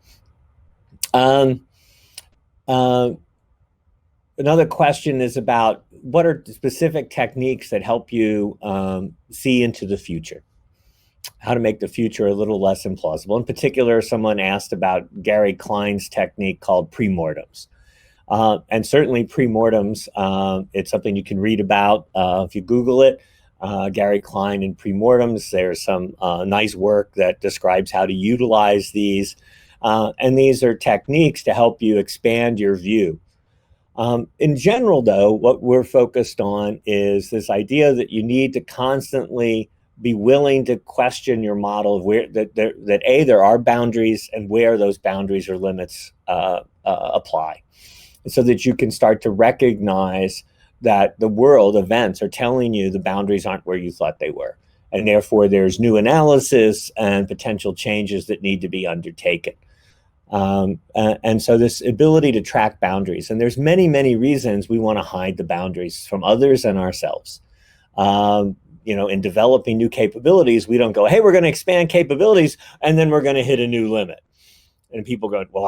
Another question is about what are specific techniques that help you see into the future? How to make the future a little less implausible. In particular, someone asked about Gary Klein's technique called premortems. And certainly premortems, it's something you can read about if you Google it. Gary Klein and premortems, there's some nice work that describes how to utilize these. And these are techniques to help you expand your view. In general, though, what we're focused on is this idea that you need to constantly be willing to question your model of where there are boundaries and where those boundaries or limits apply, so that you can start to recognize that the world events are telling you the boundaries aren't where you thought they were. and therefore there's new analysis and potential changes that need to be undertaken. And so this ability to track boundaries, and there's many, many reasons we want to hide the boundaries from others and ourselves. In developing new capabilities, we don't go, hey, we're going to expand capabilities, and then we're going to hit a new limit. And people go, well,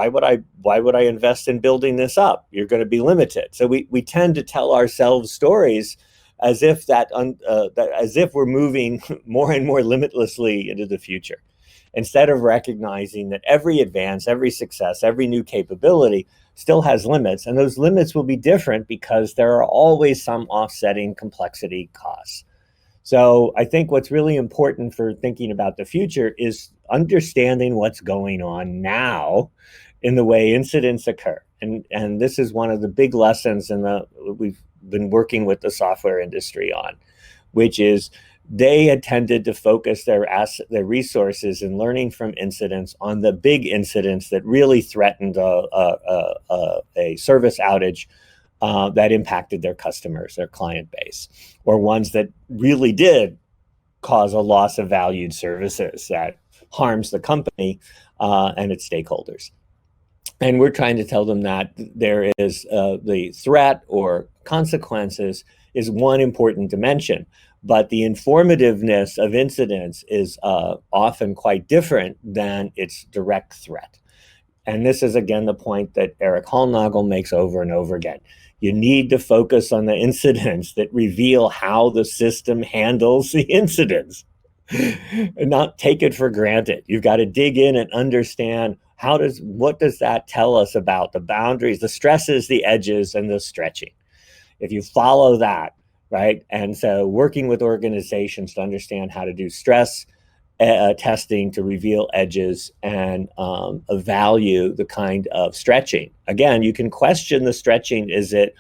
why would I invest in building this up? You're going to be limited. So we tend to tell ourselves stories as if as if we're moving more and more limitlessly into the future, instead of recognizing that every advance, every success, every new capability still has limits, and those limits will be different because there are always some offsetting complexity costs. So I think what's really important for thinking about the future is understanding what's going on now in the way incidents occur. And this is one of the big lessons we've been working with the software industry on, which is they had tended to focus their resources in learning from incidents on the big incidents that really threatened a service outage that impacted their customers, their client base, or ones that really did cause a loss of valued services that harms the company and its stakeholders. And we're trying to tell them that there is the threat or consequences is one important dimension, but the informativeness of incidents is often quite different than its direct threat. And this is, again, the point that Eric Hollnagel makes over and over again. You need to focus on the incidents that reveal how the system handles the incidents and not take it for granted. You've got to dig in and understand what does that tell us about the boundaries, the stresses, the edges, and the stretching. If you follow that, right? And so working with organizations to understand how to do stress testing to reveal edges and value the kind of stretching. Again, you can question the stretching. Is it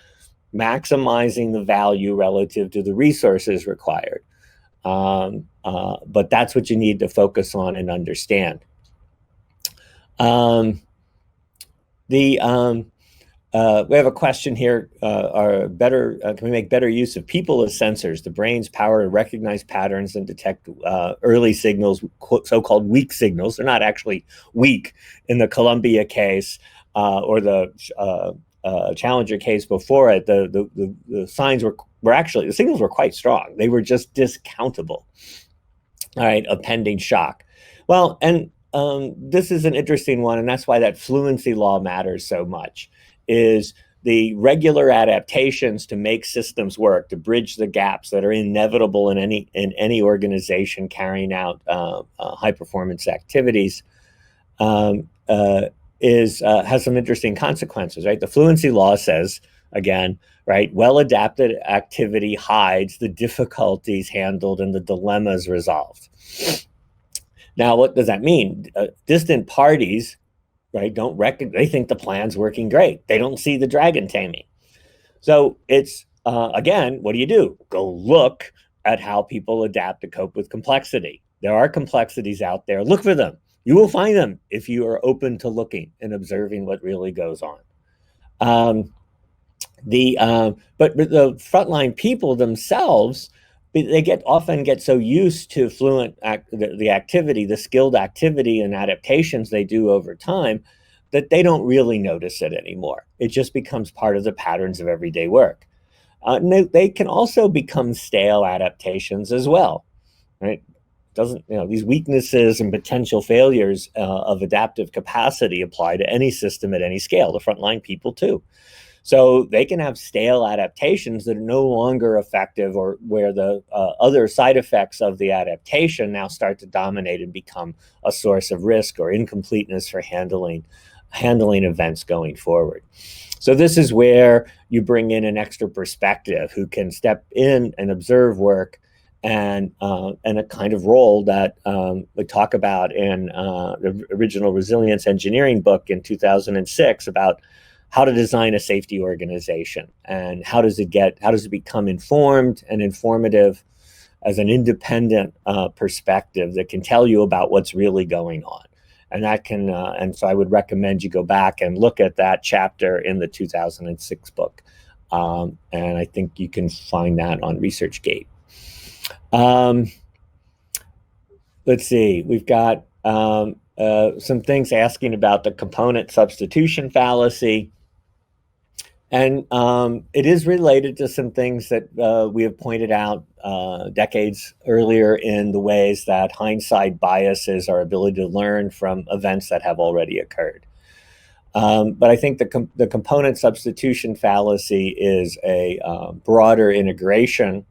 maximizing the value relative to the resources required? But that's what you need to focus on and understand. We have a question here. Can we make better use of people as sensors, the brain's power to recognize patterns and detect early signals, so-called weak signals? They're not actually weak in the Columbia case or the Challenger case before it. The signs were actually, the signals were quite strong. They were just discountable, all right, of pending shock. Well, and this is an interesting one, and that's why that fluency law matters so much, is the regular adaptations to make systems work, to bridge the gaps that are inevitable in any organization carrying out high performance activities, has some interesting consequences, right? The fluency law says, again, right, well-adapted activity hides the difficulties handled and the dilemmas resolved. Now, what does that mean? Distant parties, right, they think the plan's working great. They don't see the dragon taming. So it's, again, what do? Go look at how people adapt to cope with complexity. There are complexities out there. Look for them. You will find them if you are open to looking and observing what really goes on. But the frontline people themselves, they often get so used to the activity, the skilled activity and adaptations they do over time, that they don't really notice it anymore. It just becomes part of the patterns of everyday work. They can also become stale adaptations as well, right? These weaknesses and potential failures of adaptive capacity apply to any system at any scale, the frontline people too. So they can have stale adaptations that are no longer effective, or where the other side effects of the adaptation now start to dominate and become a source of risk or incompleteness for handling events going forward. So this is where you bring in an extra perspective who can step in and observe work, and a kind of role that we talk about in the original Resilience Engineering book in 2006 about how to design a safety organization, and how does it become informed and informative as an independent perspective that can tell you about what's really going on. And that can, and so I would recommend you go back and look at that chapter in the 2006 book. And I think you can find that on ResearchGate. let's see, we've got some things asking about the component substitution fallacy. And it is related to some things that we have pointed out decades earlier in the ways that hindsight biases our ability to learn from events that have already occurred. But I think the component substitution fallacy is a broader integration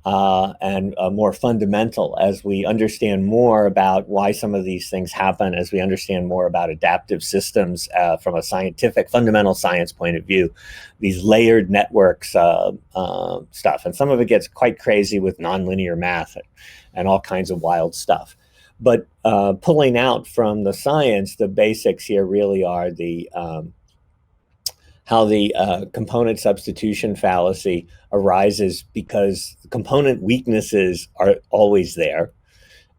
and more fundamental as we understand more about why some of these things happen, as we understand more about adaptive systems from a scientific, fundamental science point of view, these layered networks stuff. And some of it gets quite crazy with nonlinear math and all kinds of wild stuff. But pulling out from the science, the basics here really are the how the component substitution fallacy arises because component weaknesses are always there.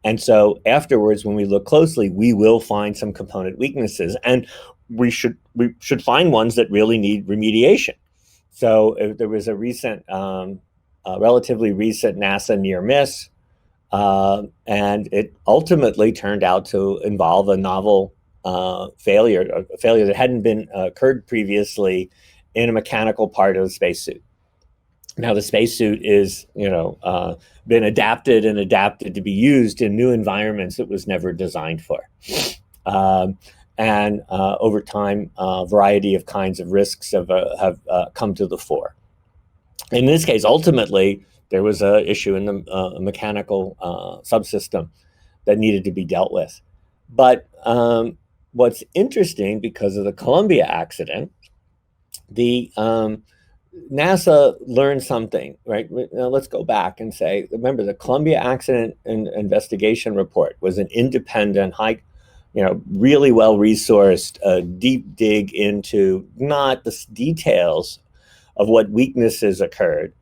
And so afterwards, when we look closely, we will find some component weaknesses, and we should find ones that really need remediation. So there was a recent, relatively recent NASA near miss, and it ultimately turned out to involve a novel failure, a failure that hadn't been occurred previously in a mechanical part of the spacesuit. Now the spacesuit is, been adapted to be used in new environments it was never designed for. And over time, a variety of kinds of risks have come to the fore. In this case, ultimately, there was an issue in the mechanical subsystem that needed to be dealt with. But what's interesting, because of the Columbia accident, the NASA learned something, right? Now let's go back and say, remember, the Columbia Accident and Investigation Report was an independent, really well-resourced, deep dig into not the details of what weaknesses occurred,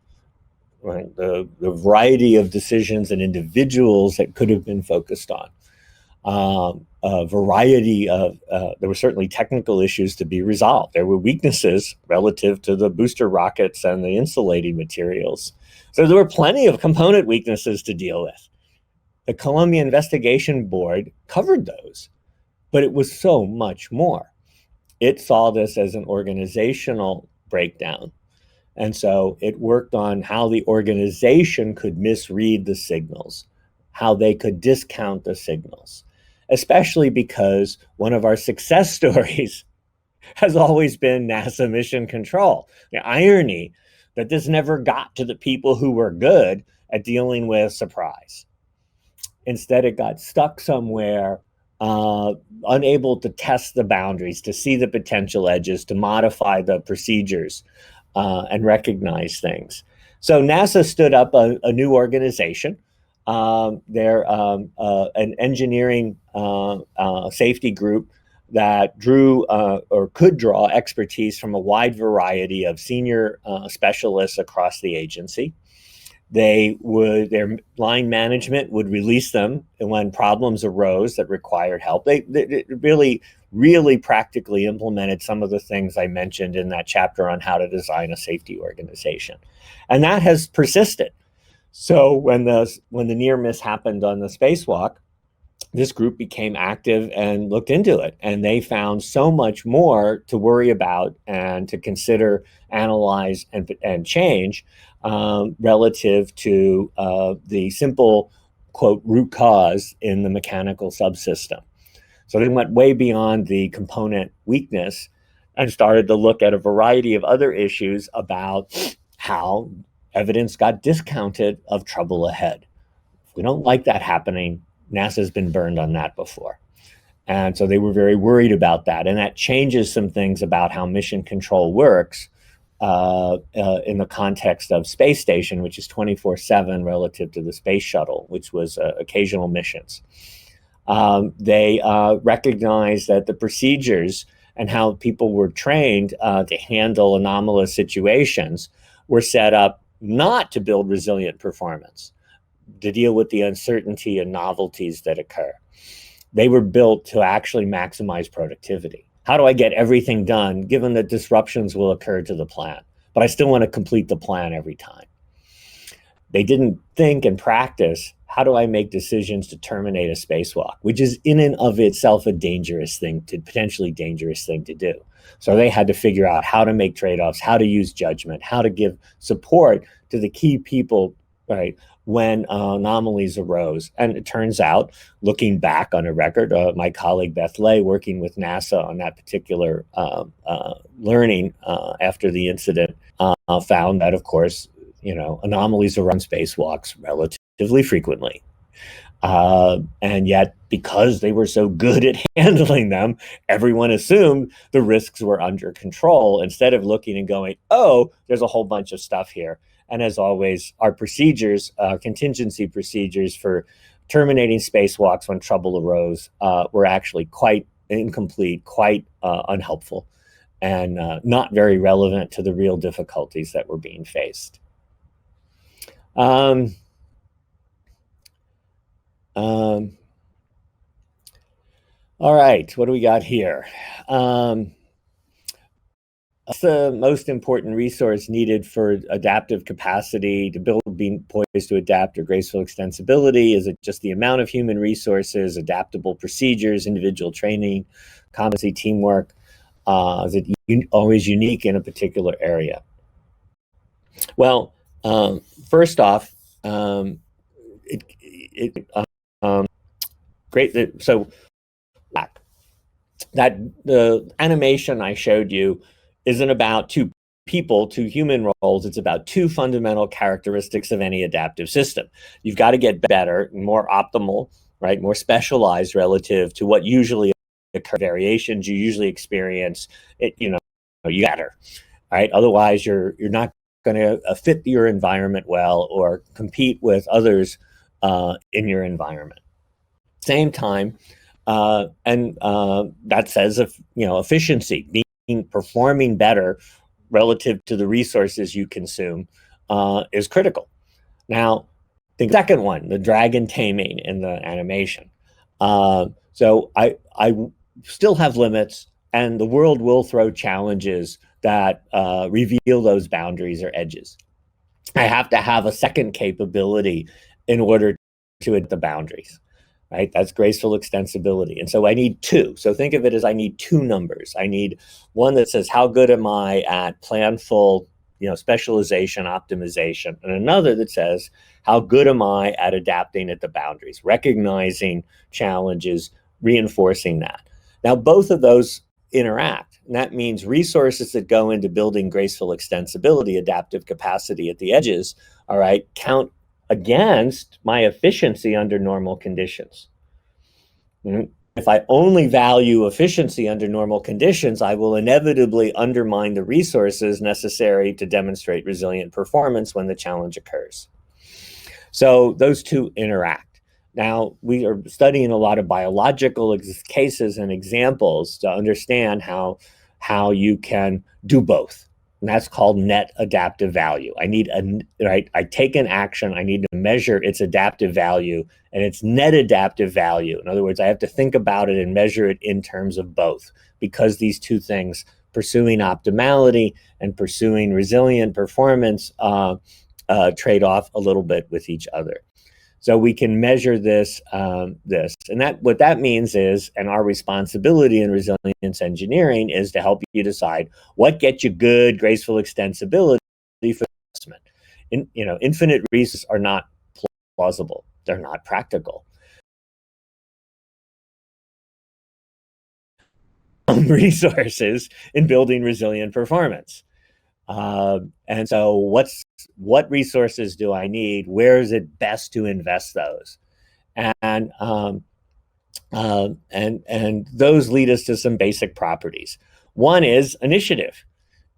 right? The variety of decisions and individuals that could have been focused on. A variety of, there were certainly technical issues to be resolved. There were weaknesses relative to the booster rockets and the insulating materials. So there were plenty of component weaknesses to deal with. The Columbia Investigation Board covered those, but it was so much more. It saw this as an organizational breakdown. And so it worked on how the organization could misread the signals, how they could discount the signals, especially because one of our success stories has always been NASA mission control. The irony that this never got to the people who were good at dealing with surprise. Instead, it got stuck somewhere, unable to test the boundaries, to see the potential edges, to modify the procedures, and recognize things. So NASA stood up a new organization. They're an engineering safety group that drew or could draw expertise from a wide variety of senior specialists across the agency. Their line management would release them when problems arose that required help. They really practically implemented some of the things I mentioned in that chapter on how to design a safety organization. And that has persisted. So when the near miss happened on the spacewalk, this group became active and looked into it. And they found so much more to worry about and to consider, analyze, and change relative to the simple, quote, root cause in the mechanical subsystem. So they went way beyond the component weakness and started to look at a variety of other issues about how evidence got discounted of trouble ahead. If we don't like that happening, NASA's been burned on that before. And so they were very worried about that. And that changes some things about how mission control works in the context of space station, which is 24/7 relative to the space shuttle, which was occasional missions. They recognized that the procedures and how people were trained to handle anomalous situations were set up not to build resilient performance, to deal with the uncertainty and novelties that occur. They were built to actually maximize productivity. How do I get everything done given that disruptions will occur to the plan, but I still want to complete the plan every time? They didn't think and practice how do I make decisions to terminate a spacewalk, which is in and of itself a potentially dangerous thing to do. So they had to figure out how to make trade-offs, how to use judgment, how to give support to the key people, right, when anomalies arose. And it turns out, looking back on a record, my colleague Beth Lay, working with NASA on that particular learning after the incident, found that, of course, anomalies around spacewalks relatively frequently. And yet, because they were so good at handling them, everyone assumed the risks were under control instead of looking and going, oh, there's a whole bunch of stuff here. And as always, our procedures, contingency procedures for terminating spacewalks when trouble arose were actually quite incomplete, quite unhelpful, and not very relevant to the real difficulties that were being faced. All right, what do we got here? The most important resource needed for adaptive capacity to build being poised to adapt or graceful extensibility? Is it just the amount of human resources, adaptable procedures, individual training, competency, teamwork? Is it always unique in a particular area? Well, first off, great. So that the animation I showed you isn't about two human roles. It's about two fundamental characteristics of any adaptive system. You've got to get better, more optimal, right? More specialized relative to what usually occur variations you usually experience. You better, right? Otherwise, you're not going to fit your environment well or compete with others in your environment. Same time, and that says efficiency, performing better relative to the resources you consume is critical. Now, the second one, the dragon taming in the animation. So I still have limits, and the world will throw challenges that reveal those boundaries or edges. I have to have a second capability in order to hit the boundaries. Right? That's graceful extensibility. And so I need two. So think of it as I need two numbers. I need one that says, how good am I at planful, specialization, optimization, and another that says, how good am I at adapting at the boundaries, recognizing challenges, reinforcing that. Now, both of those interact. And that means resources that go into building graceful extensibility, adaptive capacity at the edges, all right, count against my efficiency under normal conditions. If I only value efficiency under normal conditions, I will inevitably undermine the resources necessary to demonstrate resilient performance when the challenge occurs. So those two interact. Now, we are studying a lot of biological cases and examples to understand how you can do both. And that's called net adaptive value. I take an action, I need to measure its adaptive value and its net adaptive value. In other words, I have to think about it and measure it in terms of both, because these two things, pursuing optimality and pursuing resilient performance, trade off a little bit with each other. So we can measure this, and what that means is, and our responsibility in resilience engineering is to help you decide what gets you good, graceful extensibility for investment. Infinite resources are not plausible; they're not practical. Resources in building resilient performance. And so what resources do I need? Where is it best to invest those? And those lead us to some basic properties. One is initiative.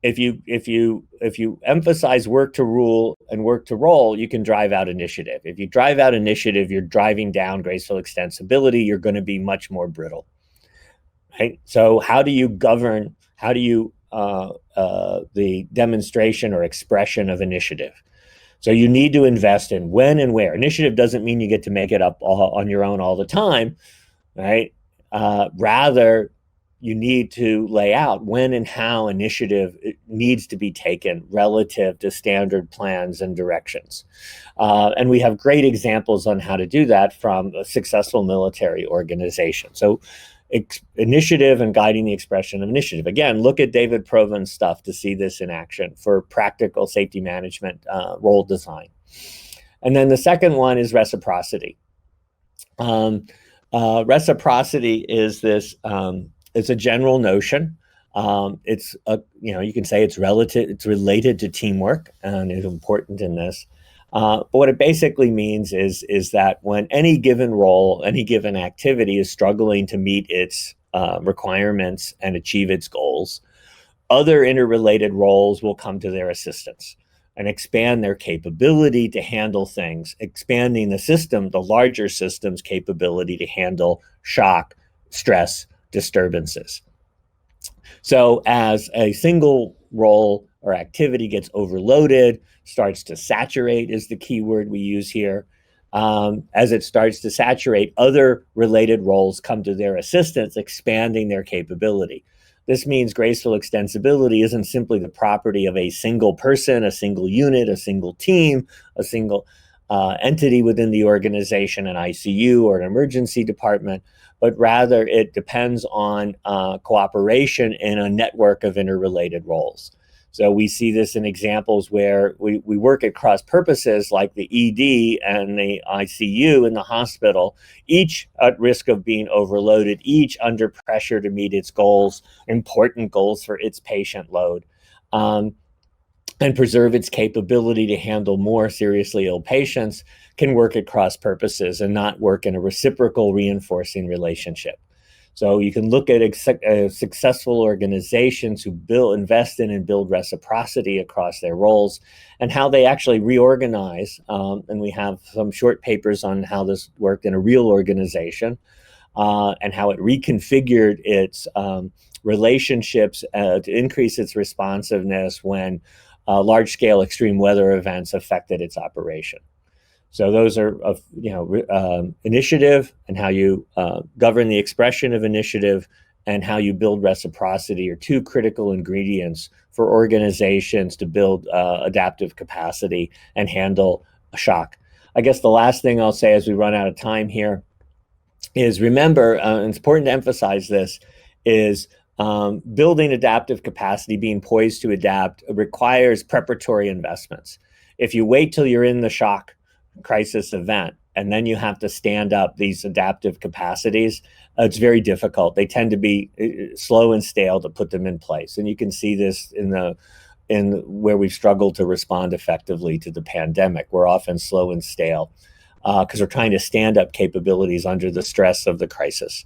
If you emphasize work to rule and work to roll, you can drive out initiative. If you drive out initiative, you're driving down graceful extensibility. You're going to be much more brittle. Right? So how do you govern? How do you the demonstration or expression of initiative? So you need to invest in when and where. Initiative doesn't mean you get to make it up on your own all the time, right? Rather, you need to lay out when and how initiative needs to be taken relative to standard plans and directions. And we have great examples on how to do that from a successful military organization. So initiative and guiding the expression of initiative. Again, look at David Provan's stuff to see this in action for practical safety management role design. And then the second one is reciprocity. Reciprocity is this, it's a general notion. It's you can say it's related to teamwork and is important in this. But what it basically means is that when any given role, any given activity is struggling to meet its requirements and achieve its goals, other interrelated roles will come to their assistance and expand their capability to handle things, expanding the larger system's capability to handle shock, stress, disturbances. So as a single role or activity gets overloaded, starts to saturate is the key word we use here. As it starts to saturate, other related roles come to their assistance, expanding their capability. This means graceful extensibility isn't simply the property of a single person, a single unit, a single team, a single entity within the organization, an ICU or an emergency department, but rather it depends on cooperation in a network of interrelated roles. So we see this in examples where we work at cross purposes like the ED and the ICU in the hospital, each at risk of being overloaded, each under pressure to meet its goals, important goals for its patient load, and preserve its capability to handle more seriously ill patients, can work at cross purposes and not work in a reciprocal reinforcing relationship. So you can look at successful organizations who invest in and build reciprocity across their roles and how they actually reorganize. And we have some short papers on how this worked in a real organization and how it reconfigured its relationships to increase its responsiveness when large-scale extreme weather events affected its operation. So those are, initiative and how you govern the expression of initiative and how you build reciprocity are two critical ingredients for organizations to build adaptive capacity and handle a shock. I guess the last thing I'll say as we run out of time here is remember, and it's important to emphasize this, is building adaptive capacity, being poised to adapt, requires preparatory investments. If you wait till you're in the shock crisis event and then you have to stand up these adaptive capacities, it's very difficult. They tend to be slow and stale to put them in place. And you can see this in where we've struggled to respond effectively to the pandemic. We're often slow and stale because we're trying to stand up capabilities under the stress of the crisis.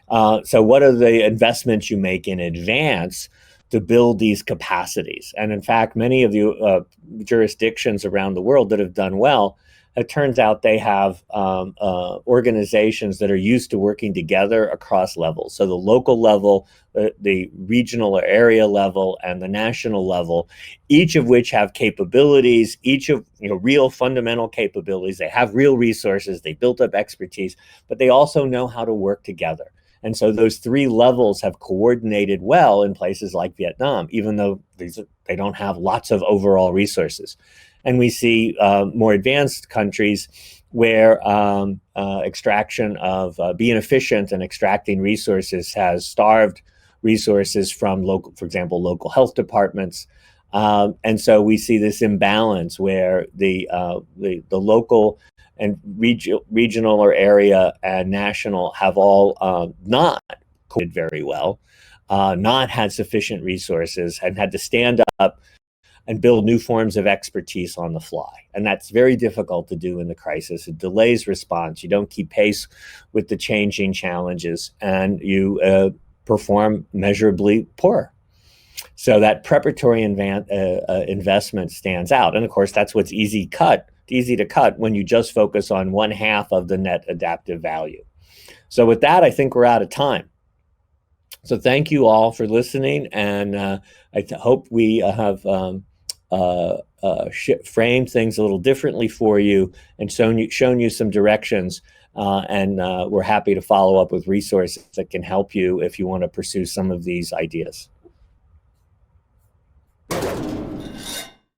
So what are the investments you make in advance to build these capacities? And in fact, many of the jurisdictions around the world that have done well, it turns out they have organizations that are used to working together across levels. So the local level, the regional or area level, and the national level, each of which have capabilities, each of real fundamental capabilities. They have real resources, they built up expertise, but they also know how to work together. And so those three levels have coordinated well in places like Vietnam, even though they don't have lots of overall resources. And we see more advanced countries where extraction of being efficient and extracting resources has starved resources from local, for example, local health departments. And so we see this imbalance where the local and regional or area and national have all not coded very well, not had sufficient resources, and had to stand up and build new forms of expertise on the fly. And that's very difficult to do in the crisis. It delays response. You don't keep pace with the changing challenges, and you perform measurably poor. So that preparatory investment stands out. And of course, that's what's easy to cut when you just focus on one half of the net adaptive value. So with that, I think we're out of time. So thank you all for listening, and I hope we have framed things a little differently for you and shown you some directions. And we're happy to follow up with resources that can help you if you want to pursue some of these ideas.